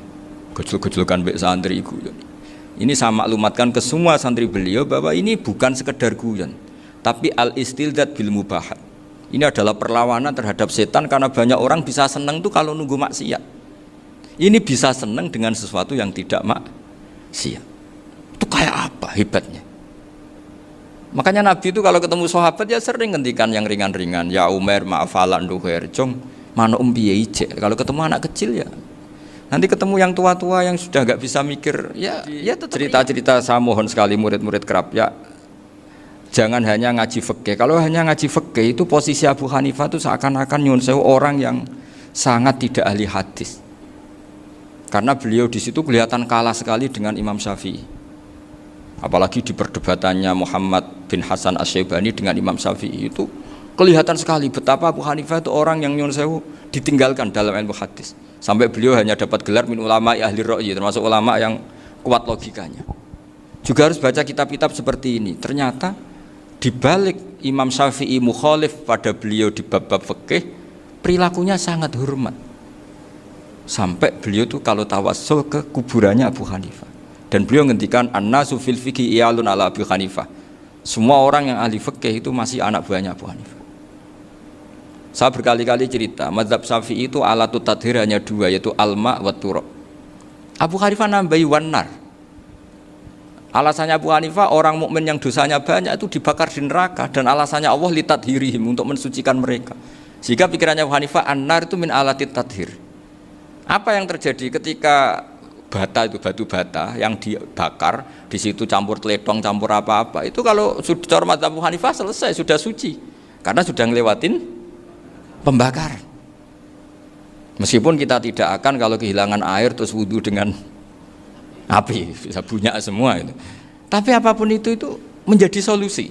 Gejol-gejolkan mbek santri guyon. Ini saya maklumatkan ke semua santri beliau bahwa ini bukan sekedar guyon, tapi al-istildzat bil mubahat. Ini adalah perlawanan terhadap setan, karena banyak orang bisa senang tuh kalau nunggu maksiat. Ini bisa senang dengan sesuatu yang tidak maksiat. Itu kayak apa hebatnya? Makanya Nabi itu kalau ketemu sahabat ya sering ngendikan yang ringan-ringan. Ya Umar ma'afalan duher jong mana piye ije. Kalau ketemu anak kecil ya. Nanti ketemu yang tua-tua yang sudah nggak bisa mikir ya cerita-cerita saya mohon sekali murid-murid kerap ya. Jangan hanya ngaji fikih. Kalau hanya ngaji fikih itu posisi Abu Hanifah itu seakan-akan nyun sewu orang yang sangat tidak ahli hadis. Karena beliau di situ kelihatan kalah sekali dengan Imam Syafi'i. Apalagi di perdebatannya Muhammad bin Hasan Asy-Syaibani dengan Imam Syafi'i itu kelihatan sekali betapa Abu Hanifah itu orang yang nyun sewu ditinggalkan dalam ilmu hadis. Sampai beliau hanya dapat gelar min ulama ahli ra'yi, termasuk ulama yang kuat logikanya. Juga harus baca kitab-kitab seperti ini. Ternyata di balik Imam Syafi'i mukhalif pada beliau di bab-bab fikih, perilakunya sangat hormat. Sampai beliau tuh kalau tawassul ke kuburannya Abu Hanifah. Dan beliau ngendikan an-nasu fil fiqhi iyalun ala Abu Hanifah. Semua orang yang ahli fikih itu masih anak buahnya Abu Hanifah. Saya berkali-kali cerita, mazhab Syafi'i itu alatut tadhir hanya dua, yaitu alma wa turab. Abu Hanifah nambahi wanar. Alasannya Abu Hanifah orang mukmin yang dosanya banyak itu dibakar di neraka, dan alasannya Allah litadhirihim, untuk mensucikan mereka. Sehingga pikirannya Abu Hanifah an-nar itu min alatit tadhir. Apa yang terjadi ketika bata itu batu bata yang dibakar, di situ campur teletong, campur apa-apa, itu kalau sudah mazhab Abu Hanifah selesai, sudah suci, karena sudah ngelewatin pembakaran. Meskipun kita tidak akan kalau kehilangan air terus wudhu dengan api, bisa bunyak semua itu. Tapi apapun itu menjadi solusi.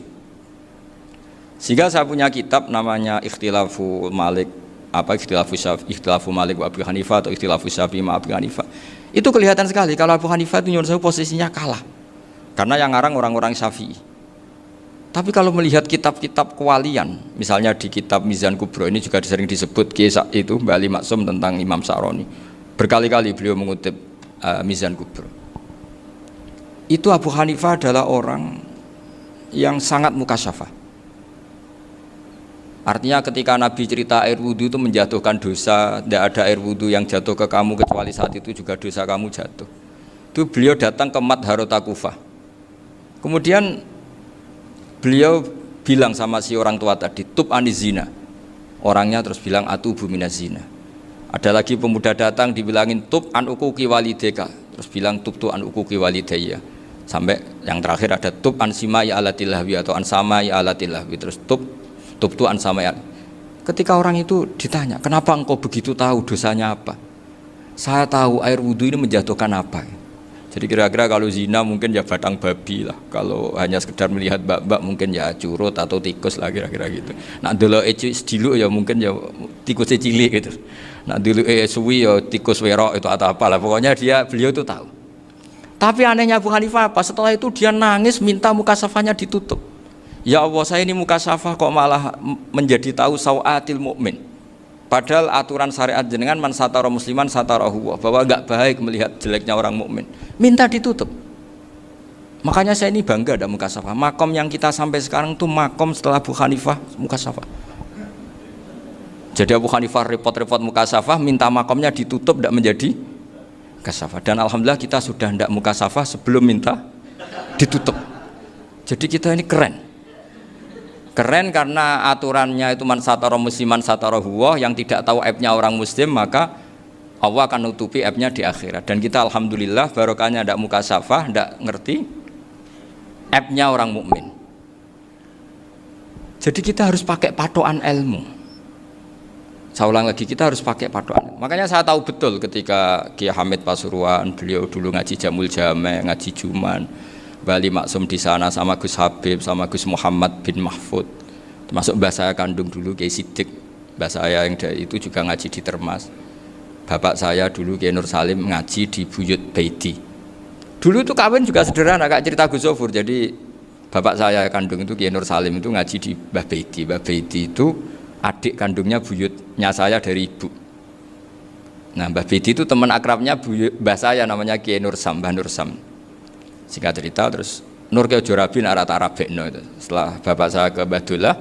Sehingga saya punya kitab namanya Ikhtilafu Malik, Ikhtilafu Malik wa Abu Hanifah atau Ikhtilafu Syafi'i ma Abu Hanifah. Itu kelihatan sekali kalau Abu Hanifah itu nyuruh saya posisinya kalah. Karena yang ngarang orang-orang Syafi'i. Tapi kalau melihat kitab-kitab kewalian, misalnya di kitab Mizan Kubro ini juga sering disebut kisah itu Mbak Ali Maksum tentang Imam Sa'roni. Berkali-kali beliau mengutip Mizan Kubro. Itu Abu Hanifah adalah orang yang sangat mukasyafah. Artinya ketika Nabi cerita air wudhu itu menjatuhkan dosa, tidak ada air wudhu yang jatuh ke kamu kecuali saat itu juga dosa kamu jatuh. Itu beliau datang ke Madharota Kufah. Kemudian beliau bilang sama si orang tua tadi, tub anizina. Orangnya terus bilang atubu minazina. Ada lagi pemuda datang dibilangin tub an ukuki walideka, terus bilang tub tu an ukuki walidaya. Sampai yang terakhir ada tub an simai alatilahwi atau an samai alatilahwi, terus tub tu an samai. Ketika orang itu ditanya, kenapa engkau begitu tahu dosanya apa? Saya tahu air wudhu ini menjatuhkan apa. Jadi kira-kira kalau zina mungkin ya batang babi lah. Kalau hanya sekedar melihat bak-bak mungkin ya curut atau tikus lah kira-kira gitu. Nak dulu sediluk ya mungkin ya tikus cilik gitu. Nak dulu suwi ya tikus werok itu atau apalah. Pokoknya beliau itu tahu. Tapi anehnya Abu Hanifah apa? Setelah itu dia nangis minta mukasafahnya ditutup. Ya Allah, saya ini mukasafah kok malah menjadi tahu sawatil mukmin. Padahal aturan syariat jenengan man satara musliman satarahu, bahwa enggak baik melihat jeleknya orang mukmin. Minta ditutup. Makanya saya ini bangga ada mukasafah. Makom yang kita sampai sekarang itu makom setelah Abu Hanifah mukasafah. Jadi Abu Hanifah repot-repot mukasafah, minta makomnya ditutup tidak menjadi mukasafah. Dan alhamdulillah kita sudah tidak mukasafah sebelum minta ditutup. Jadi kita ini keren. Keren karena aturannya itu man satara musliman satara huwa, yang tidak tahu aibnya orang muslim maka Allah akan nutupi aibnya di akhirat. Dan kita alhamdulillah barokahnya tidak mukasafah, tidak ngerti aibnya orang mukmin. Jadi kita harus pakai patokan ilmu. Saya ulang lagi, kita harus pakai patokan. Makanya saya tahu betul ketika Kiai Hamid Pasuruan, beliau dulu ngaji Jamul Jame, ngaji Juman, Bali Maksum di sana sama Gus Habib, sama Gus Muhammad bin Mahfud, termasuk mbah saya kandung dulu Kiai Sidik, mbah saya yang dari itu juga ngaji di Termas. Bapak saya dulu Kiai Nur Salim ngaji di Buyut Baiti. Dulu itu kawin juga sederhana, kayak cerita Gus Sofur. Jadi bapak saya kandung itu Kiai Nur Salim itu ngaji di Mbah Baiti. Mbah Baiti itu adik kandungnya buyutnya saya dari ibu. Nah Mbah Baiti itu teman akrabnya mbah saya namanya Kiai Nur Sam, Mbah Nur Sam. Singkat cerita terus Nur ke Jorabi Arabekno itu. Setelah bapak saya ke Badullah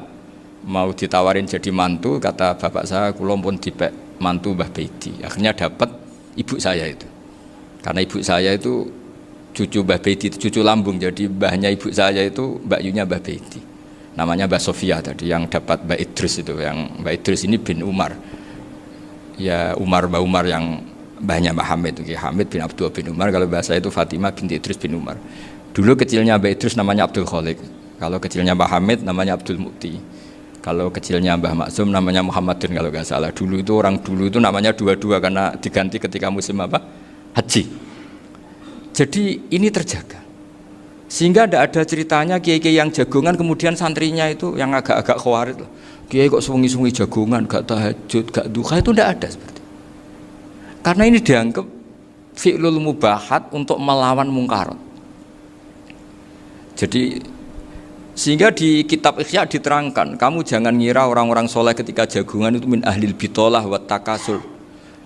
mau ditawarin jadi mantu, kata bapak saya kula pun dipek mantu Mbah Baiti. Akhirnya dapat ibu saya itu. Karena ibu saya itu cucu Mbah Bedi, cucu lambung. Jadi mbahnya ibu saya itu Mbak Yunya Mbah Bedi. Namanya Mbak Sofia tadi yang dapat Mbak Idris itu, yang Mbak Idris ini bin Umar. Ya Mbak Umar yang mbahnya Mbak Hamid, Hamid bin Abdul bin Umar. Kalau bahasa itu Fatimah binti Idris bin Umar. Dulu kecilnya Mbak Idris namanya Abdul Khalik. Kalau kecilnya Mbak Hamid namanya Abdul Mukti. Kalau kecilnya Mbah Maksum namanya Muhammadun kalau nggak salah. Dulu itu orang dulu itu namanya dua-dua karena diganti ketika musim apa? Haji. Jadi ini terjaga. Sehingga tidak ada ceritanya kiai-kiai yang jagongan kemudian santrinya itu yang agak-agak khawatir. Kiai kok sungi-sungi jagongan, gak tahajud, gak duha, itu tidak ada seperti itu. Karena ini dianggap fi'lul mubahat untuk melawan mungkarat. Jadi sehingga di kitab Ihya diterangkan, kamu jangan ngira orang-orang soleh ketika jagungan itu min ahlil bitolah wa takasur.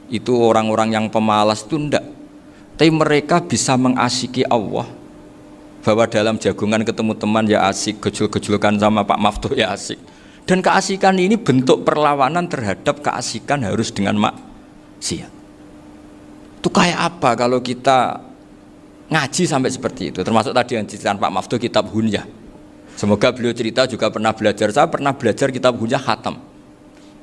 Itu orang-orang yang pemalas itu enggak. Tapi mereka bisa mengasyiki Allah. Bahwa dalam jagungan ketemu teman ya asik, gejul-gejulkan sama Pak Maftuh ya asik. Dan keasikan ini bentuk perlawanan terhadap keasikan harus dengan maksiat. Itu kayak apa kalau kita ngaji sampai seperti itu? Termasuk tadi yang diceritakan Pak Maftuh kitab Hunyah. Semoga beliau cerita juga pernah belajar. Saya pernah belajar kitab Hunyah khatam.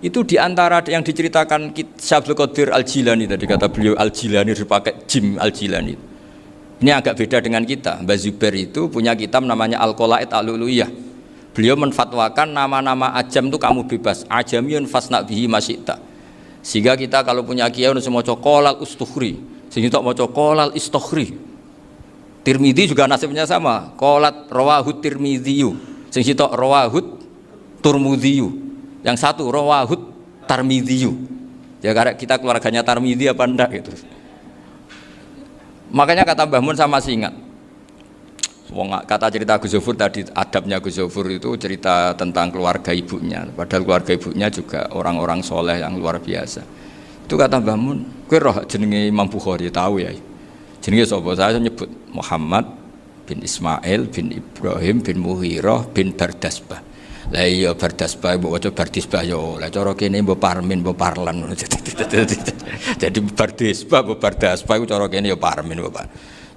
Itu diantara yang diceritakan Syekh Abdul Qadir Al-Jilani tadi, kata beliau Al-Jilani dipakai Jim Al-Jilani. Ini agak beda dengan kita. Mbah Zubair itu punya kitab namanya Al-Qalaid Al-Luluyah. Beliau menfatwakan nama-nama ajam itu kamu bebas. Ajamiyun fasna bihi masyita. Sehingga kita kalau punya kiai harus mau qolal ustukhri. Sehingga mau qolal istukhri. Tirmidzi juga nasibnya sama. Qolat rawahut Tirmidziyu. Sing sitok rawahut Turmudziyu. Yang satu rawahut Tarmidziyu. Ya karena kita keluarganya Tarmidzi apa enggak gitu. Makanya kata Mbah Mun sama masih ingat. Kata cerita Gus Zofur tadi, adabnya Gus Zofur itu cerita tentang keluarga ibunya. Padahal keluarga ibunya juga orang-orang soleh yang luar biasa. Itu kata Mbah Mun, kowe roh jenenge Imam Bukhari tahu ya. Jenenge sapa? Saya nyebut Muhammad bin Ismail bin Ibrahim bin Muhirah bin Bardasbah. Lah iya Bardasbah mbok waca Bardisbah yo. Lah cara kene mbok Parmin mbok Parlan. Jadi Bardisbah mbok Bardasbah iku cara kene yo Parmin mbok.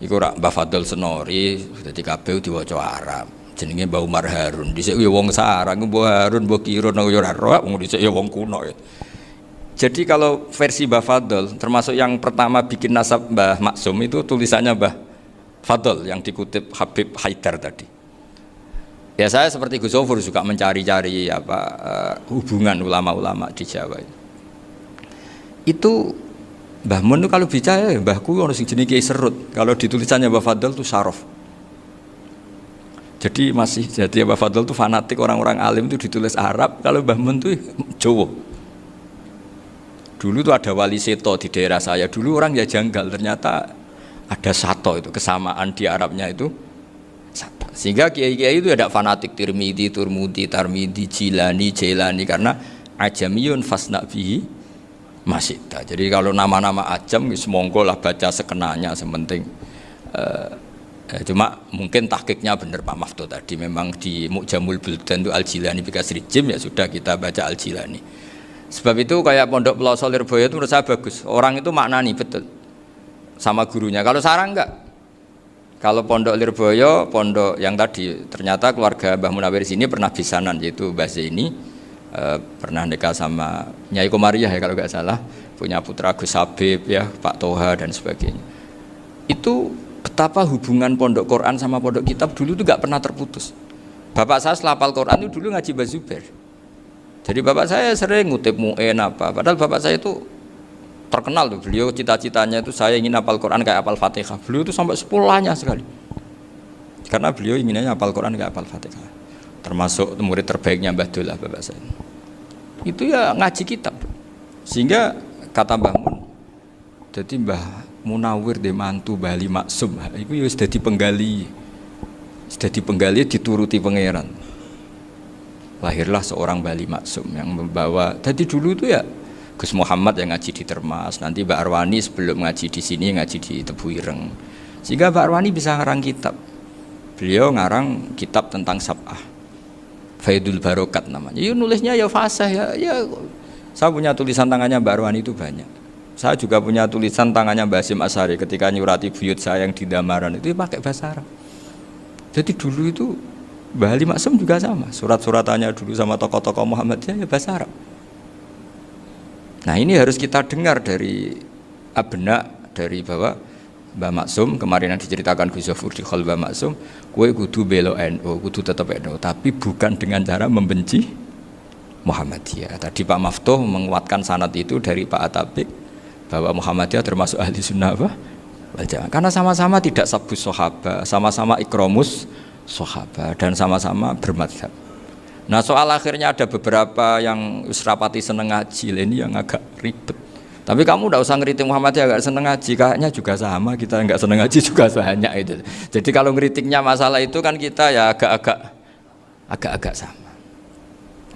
Iku rak Mbah Fadl Senori dadi kabeh diwaca Arab. Jenenge Mbah Umar Harun. Dhisik yo wong sarang Mbah Harun mbok Kirun yo ora roh wong dhisik yo wong kuno. Jadi kalau versi Mbah Fadl, termasuk yang pertama bikin nasab Mbah Maksum itu tulisannya Mbah Fadl yang dikutip Habib Haidar tadi. Ya saya seperti Gus Zofur juga mencari-cari hubungan ulama-ulama di Jawa. Itu Mbah Mun kalau bicara Mbahku ono sing jenenge Kiai Serut. Kalau ditulisannya Mbah Fadl itu Sarof. Jadi Mbah Fadl itu fanatik orang-orang alim itu ditulis Arab, kalau Mbah Mun itu Jawa. Dulu tuh ada wali seto di daerah saya. Dulu orang ya janggal, ternyata ada sato itu, kesamaan di Arabnya itu sato. Sehingga kiai-kiai itu ada fanatik Tirmidzi, Turmudi, Tarmidi, Jilani, Jailani karena ajamiyun fasna bihi masyita. Jadi kalau nama-nama ajam semonggo lah baca sekenanya sementing. Cuma mungkin tahqiqnya benar Pak Maftuh tadi, memang di Mu'jamul Buldan itu Al-Jilani bikasri jim, ya sudah kita baca Al-Jilani. Sebab itu kayak Pondok Pelosok Lirboyo itu menurut saya bagus. Orang itu maknani betul sama gurunya. Kalau sarang enggak. Kalau Pondok Lirboyo, pondok yang tadi ternyata keluarga Mbah Munawir sini pernah bisanan, yaitu Mbah Zaini pernah nikah sama Nyai Komariah ya kalau enggak salah, punya putra Gus Habib ya, Pak Toha dan sebagainya. Itu betapa hubungan pondok Quran sama pondok kitab dulu itu enggak pernah terputus. Bapak saya selapal Quran itu dulu ngaji Mbah Zubair. Jadi bapak saya sering ngutip mu'en apa, padahal bapak saya itu terkenal tuh, beliau cita-citanya itu saya ingin hafal Quran kayak hafal Fatihah. Beliau itu sampai sepulahnya sekali. Karena beliau inginnya hafal Quran kayak hafal Fatihah. Termasuk murid terbaiknya Mbah Dullah bapak saya. Itu ya ngaji kitab. Sehingga kata Mbah Mun, jadi Mbah Munawir de mantu Bali Maksum, itu ya sudah dipenggali. Sudah dipenggali dituruti pangeran. Lahirlah seorang Bali Maksum yang membawa. Jadi dulu itu ya Gus Muhammad yang ngaji di Termas, nanti Mbak Arwani sebelum ngaji di sini ngaji di Tebu Ireng. Sehingga Mbak Arwani bisa ngarang kitab. Beliau ngarang kitab tentang Sab'ah. Faidul Barokat namanya. Ya nulisnya ya fasih ya. Saya punya tulisan tangannya Mbak Arwani itu banyak. Saya juga punya tulisan tangannya Mbah Hasyim Asy'ari ketika nyurati buyut saya yang di Damaran itu pakai bahasa Arab. Jadi dulu itu Mbah Ali Maksum juga sama, surat-suratannya dulu sama tokoh-tokoh Muhammadiyah ya bahasa Arab. Nah ini harus kita dengar dari abna, dari bahwa Mbah Maksum kemarin yang diceritakan Gus Zafur di Khol Mbah Maksum, kowe kudu belo NU, kudu tetap NU, tapi bukan dengan cara membenci Muhammadiyah. Tadi Pak Maftuh menguatkan sanad itu dari Pak Atabik bahwa Muhammadiyah termasuk ahli sunnah wal jamaah karena sama-sama tidak sabus sahabat, sama-sama ikromus sahabat dan sama-sama bermadhab. Nah soal akhirnya ada beberapa yang rapati seneng ngaji ini yang agak ribet. Tapi kamu tidak usah ngeritik Muhammadiyah agak seneng ngaji, kayaknya juga sama, kita nggak seneng ngaji juga banyak itu. Jadi kalau ngeritiknya masalah itu kan kita ya agak-agak sama.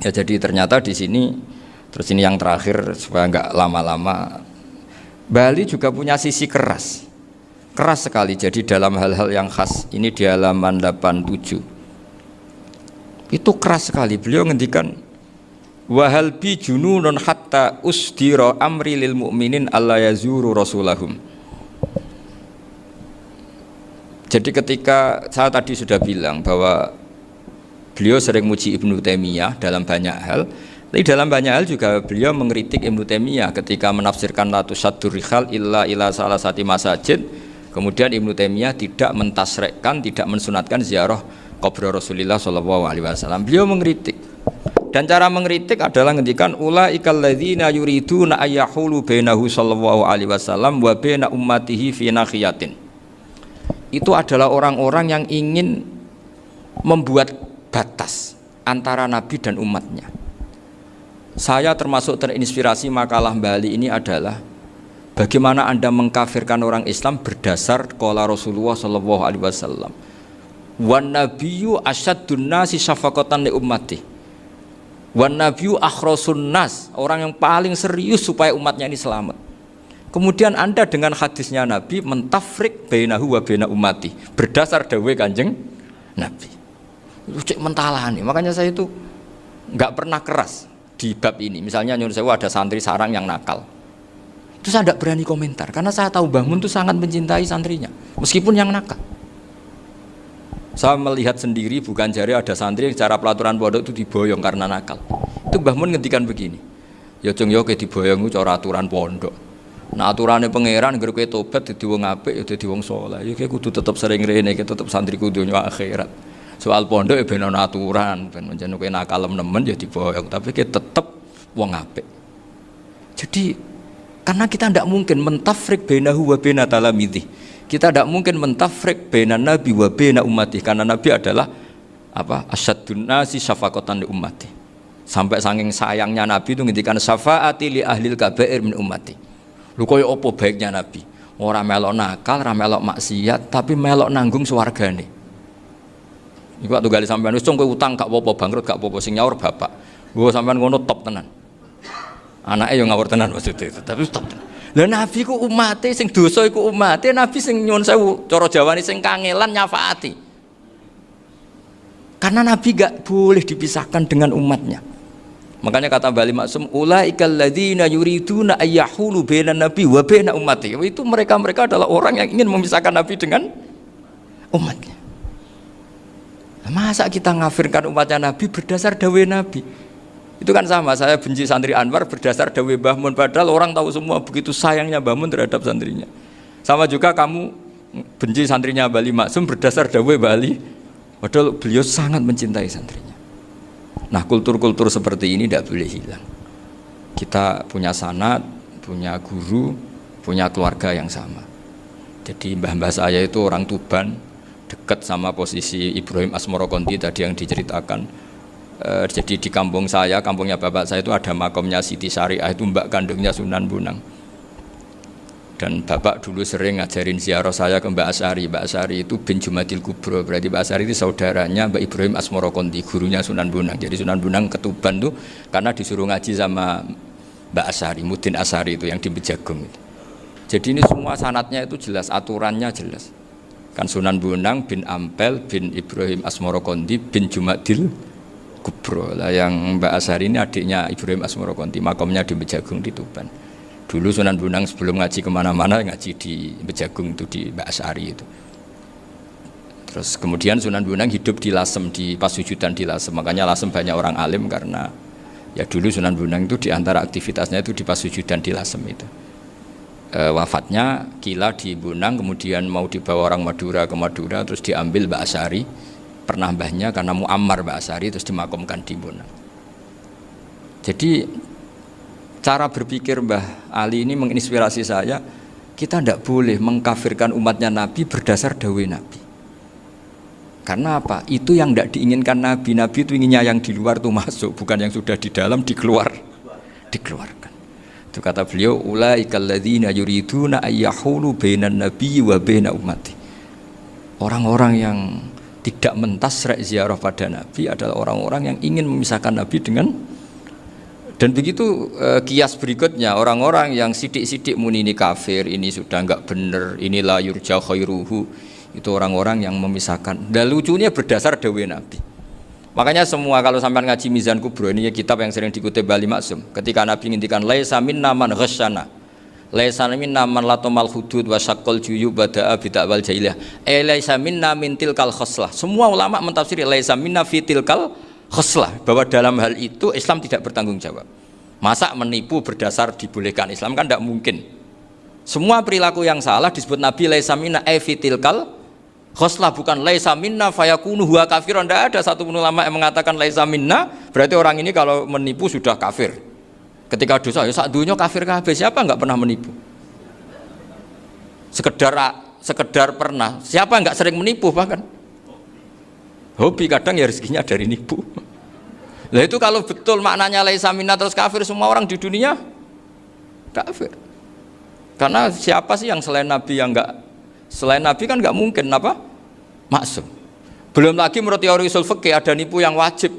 Ya jadi ternyata di sini, terus ini yang terakhir supaya nggak lama-lama, Bali juga punya sisi keras sekali. Jadi dalam hal-hal yang khas ini di halaman 87 itu keras sekali. Beliau ngendikan wahal bi jununun hatta usdira amri lil mu'minin alla yazuru rasulahum. Jadi ketika saya tadi sudah bilang bahwa beliau sering muji Ibnu Taimiyah dalam banyak hal, tapi dalam banyak hal juga beliau mengkritik Ibnu Taimiyah ketika menafsirkan la tusaddur rihal illa ila salasati masajid. Kemudian Ibnu Taimiyah tidak mentasrekkan, tidak mensunatkan ziarah kubur Rasulullah sallallahu alaihi wasallam. Beliau mengkritik. Dan cara mengkritik adalah ngendikan ulaikal ladzina yuriduna ayyahulu bainahu sallallahu alaihi wasallam wa baina ummatihi fi nakhiyatin. Itu adalah orang-orang yang ingin membuat batas antara Nabi dan umatnya. Saya termasuk terinspirasi makalah Bali ini adalah bagaimana Anda mengkafirkan orang Islam berdasar qala Rasulullah sallallahu alaihi wasallam. Wan nabiyyu asyaddun nasi syafaqatan li ummati. Wan nabiyyu akhrasun nas, orang yang paling serius supaya umatnya ini selamat. Kemudian Anda dengan hadisnya Nabi mentafrik bainahu wa baina ummati berdasar dawuh Kanjeng Nabi. Itu cek mentalani. Makanya saya itu enggak pernah keras di bab ini. Misalnya nyuruh saya ada santri sarang yang nakal, itu saya tidak berani komentar karena saya tahu Mbah Mun itu sangat mencintai santrinya meskipun yang nakal. Saya melihat sendiri, bukan jari ada santri yang cara pelaturan pondok itu diboyong karena nakal. Itu Mbah Mun ngendikan begini, ya cung yo ke diboyong itu cara aturan pondok. Nah aturannya pangeran ngger kowe tobat dadi wong apik ya dadi wong saleh. Ya kowe kudu tetep sering rene, tetep santriku dunya akhirat. Soal pondok ya ben ana aturan, ben menjen kowe nakal nemen ya diboyong, tapi kowe tetep wong apik. Jadi karena kita tidak mungkin mentafrik bainahu wa baina talamidhi. Kita tidak mungkin mentafrik baina nabi wa baina ummati karena nabi adalah apa? Asyaddun nasi syafaqatan li ummati. Sampai saking sayangnya nabi itu ngendikan syafaati li ahlil kabair min ummati. Lho koyo apa baiknya nabi? Ora melok nakal, ora melok maksiat, tapi melok nanggung swargane. Iku waktu gali sampean wis kowe utang gak apa-apa, bangkrut gak apa-apa, sing nyaur bapak. Gua sampean ngono top tenan. Anake yo ngawur tenan maksudnya itu, tapi top tenan. Lah nabi ku umate sing dosa iku umate, nabi sing nyuwun sewu, cara Jawane sing kangelan nyafaati. Karena nabi gak boleh dipisahkan dengan umatnya. Makanya kata Bali Maksum, ulaikal ladzina yuriduna ayyahulu bainan nabi wa baina ummati. Itu mereka adalah orang yang ingin memisahkan nabi dengan umatnya. Masa kita ngafirkan umatnya nabi berdasar dawuh nabi? Itu kan sama, saya benci santri Anwar berdasar dawuh Mbah Mun, padahal orang tahu semua begitu sayangnya Mbah Mun terhadap santrinya. Sama juga kamu benci santrinya Bali Maksum berdasar dawuh Bali, padahal beliau sangat mencintai santrinya. Nah kultur-kultur seperti ini tidak boleh hilang. Kita punya sanad, punya guru, punya keluarga yang sama. Jadi mbah-mbah saya itu orang Tuban, dekat sama posisi Ibrahim Asmorokonti tadi yang diceritakan. Jadi di kampung saya, kampungnya bapak saya itu ada makomnya Siti Syariah, itu mbak kandungnya Sunan Bonang. Dan bapak dulu sering ngajarin ziarah saya ke Mbak Asy'ari. Mbak Asy'ari itu bin Jumadil Kubro, berarti Mbak Asy'ari itu saudaranya Mbak Ibrahim Asmorokonti, gurunya Sunan Bonang. Jadi Sunan Bonang ke Tuban tuh karena disuruh ngaji sama Mbak Asy'ari, Mudin Asy'ari itu yang di Bejagung itu. Jadi ini semua sanadnya itu jelas, aturannya jelas. Kan Sunan Bonang bin Ampel bin Ibrahim Asmorokonti bin Jumadil Kubro lah, yang Mbak Asy'ari ini adiknya Ibrahim Asmorokonti, makomnya di Bejagung di Tuban. Dulu Sunan Bonang sebelum ngaji kemana-mana ngaji di Bejagung itu di Mbak Asari itu. Terus kemudian Sunan Bonang hidup di Lasem, di Pasujudan di Lasem. Makanya Lasem banyak orang alim karena ya dulu Sunan Bonang itu di antara aktivitasnya itu di Pasujudan di Lasem itu. Wafatnya kila di Bonang, kemudian mau dibawa orang Madura ke Madura, terus diambil Mbak Asari, pernah mbahnya karena Muammar Mbak Asari, terus dimakamkan di Bonang. Jadi cara berpikir Mbah Ali ini menginspirasi saya. Kita tidak boleh mengkafirkan umatnya Nabi berdasar dawuh Nabi. Karena apa? Itu yang tidak diinginkan Nabi. Nabi itu inginnya yang di luar itu masuk, bukan yang sudah di dalam dikeluarkan. Itu kata beliau, ulaikal ladzina yuriduna ayyahulu bainan nabiyyi wa baina ummati. Orang-orang yang tidak mentasrek ziarah pada Nabi adalah orang-orang yang ingin memisahkan Nabi dengan. Dan begitu kias berikutnya, orang-orang yang sidik-sidik muni ini kafir, ini sudah enggak benar, inilah yurja khairuhu. Itu orang-orang yang memisahkan. Dan lucunya berdasar dawuh Nabi. Makanya semua kalau sampai ngaji Mizan Kubro, ini kitab yang sering dikutip Bali Maksum. Ketika Nabi ngintikan laisa minna man ghasyana, laisa minna man latomal hudud wa syaqqal juyub bada'a bid'awal jahiliyah. Laisa minna min tilkal khoslah. Semua ulama mentafsiri laisa minna fi tilkal khoslah, bahwa dalam hal itu Islam tidak bertanggung jawab. Masa menipu berdasar dibolehkan Islam kan tidak mungkin. Semua perilaku yang salah disebut Nabi laisa minna fi tilkal khoslah, bukan laisa minna fayakunu huwa kafirun. Tidak ada satu ulama yang mengatakan laisa minna berarti orang ini kalau menipu sudah kafir. Ketika dosa ya sak dunya kafir kabeh. Siapa enggak pernah menipu? Sekedar pernah. Siapa enggak sering menipu bahkan? Hobi kadang ya rezekinya dari nipu. Lah itu kalau betul maknanya laisa minna terus kafir, semua orang di dunia kafir. Karena siapa sih yang selain Nabi yang enggak, selain Nabi kan enggak mungkin apa? Maksum. Belum lagi menurut teori usul fikih ada nipu yang wajib.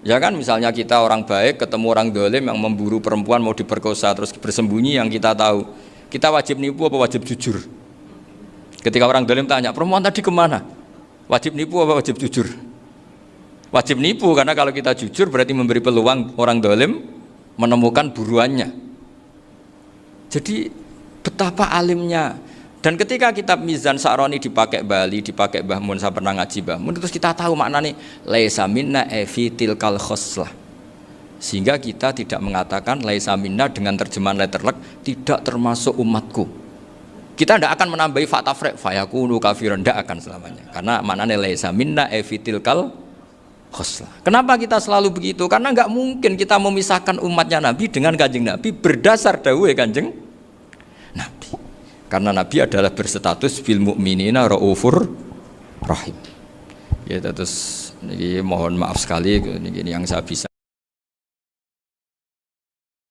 Ya kan, misalnya kita orang baik ketemu orang dolim yang memburu perempuan mau diperkosa terus bersembunyi yang kita tahu. Kita wajib nipu apa wajib jujur? Ketika orang dolim tanya, perempuan tadi kemana? Wajib nipu apa wajib jujur? Wajib nipu, karena kalau kita jujur berarti memberi peluang orang dolim menemukan buruannya. Jadi betapa alimnya. Dan ketika kitab Mizan Sa'roni dipakai Bali, dipakai Mbah Mun, saya pernah ngaji Mbah Mun, terus kita tahu maknanya laisa minna fi tilkal khoslah. Sehingga kita tidak mengatakan laisa minna dengan terjemahan letterlek tidak termasuk umatku. Kita tidak akan menambahi fa tafriq fayakunu kafiran, tidak akan selamanya. Karena maknanya laisa minna fi tilkal khoslah. Kenapa kita selalu begitu? Karena enggak mungkin kita memisahkan umatnya Nabi dengan Kanjeng Nabi berdasar dawuh Kanjeng Nabi. Karena Nabi adalah berstatus bil mukminina raufur rahim. Ya terus ini mohon maaf sekali ini yang saya bisa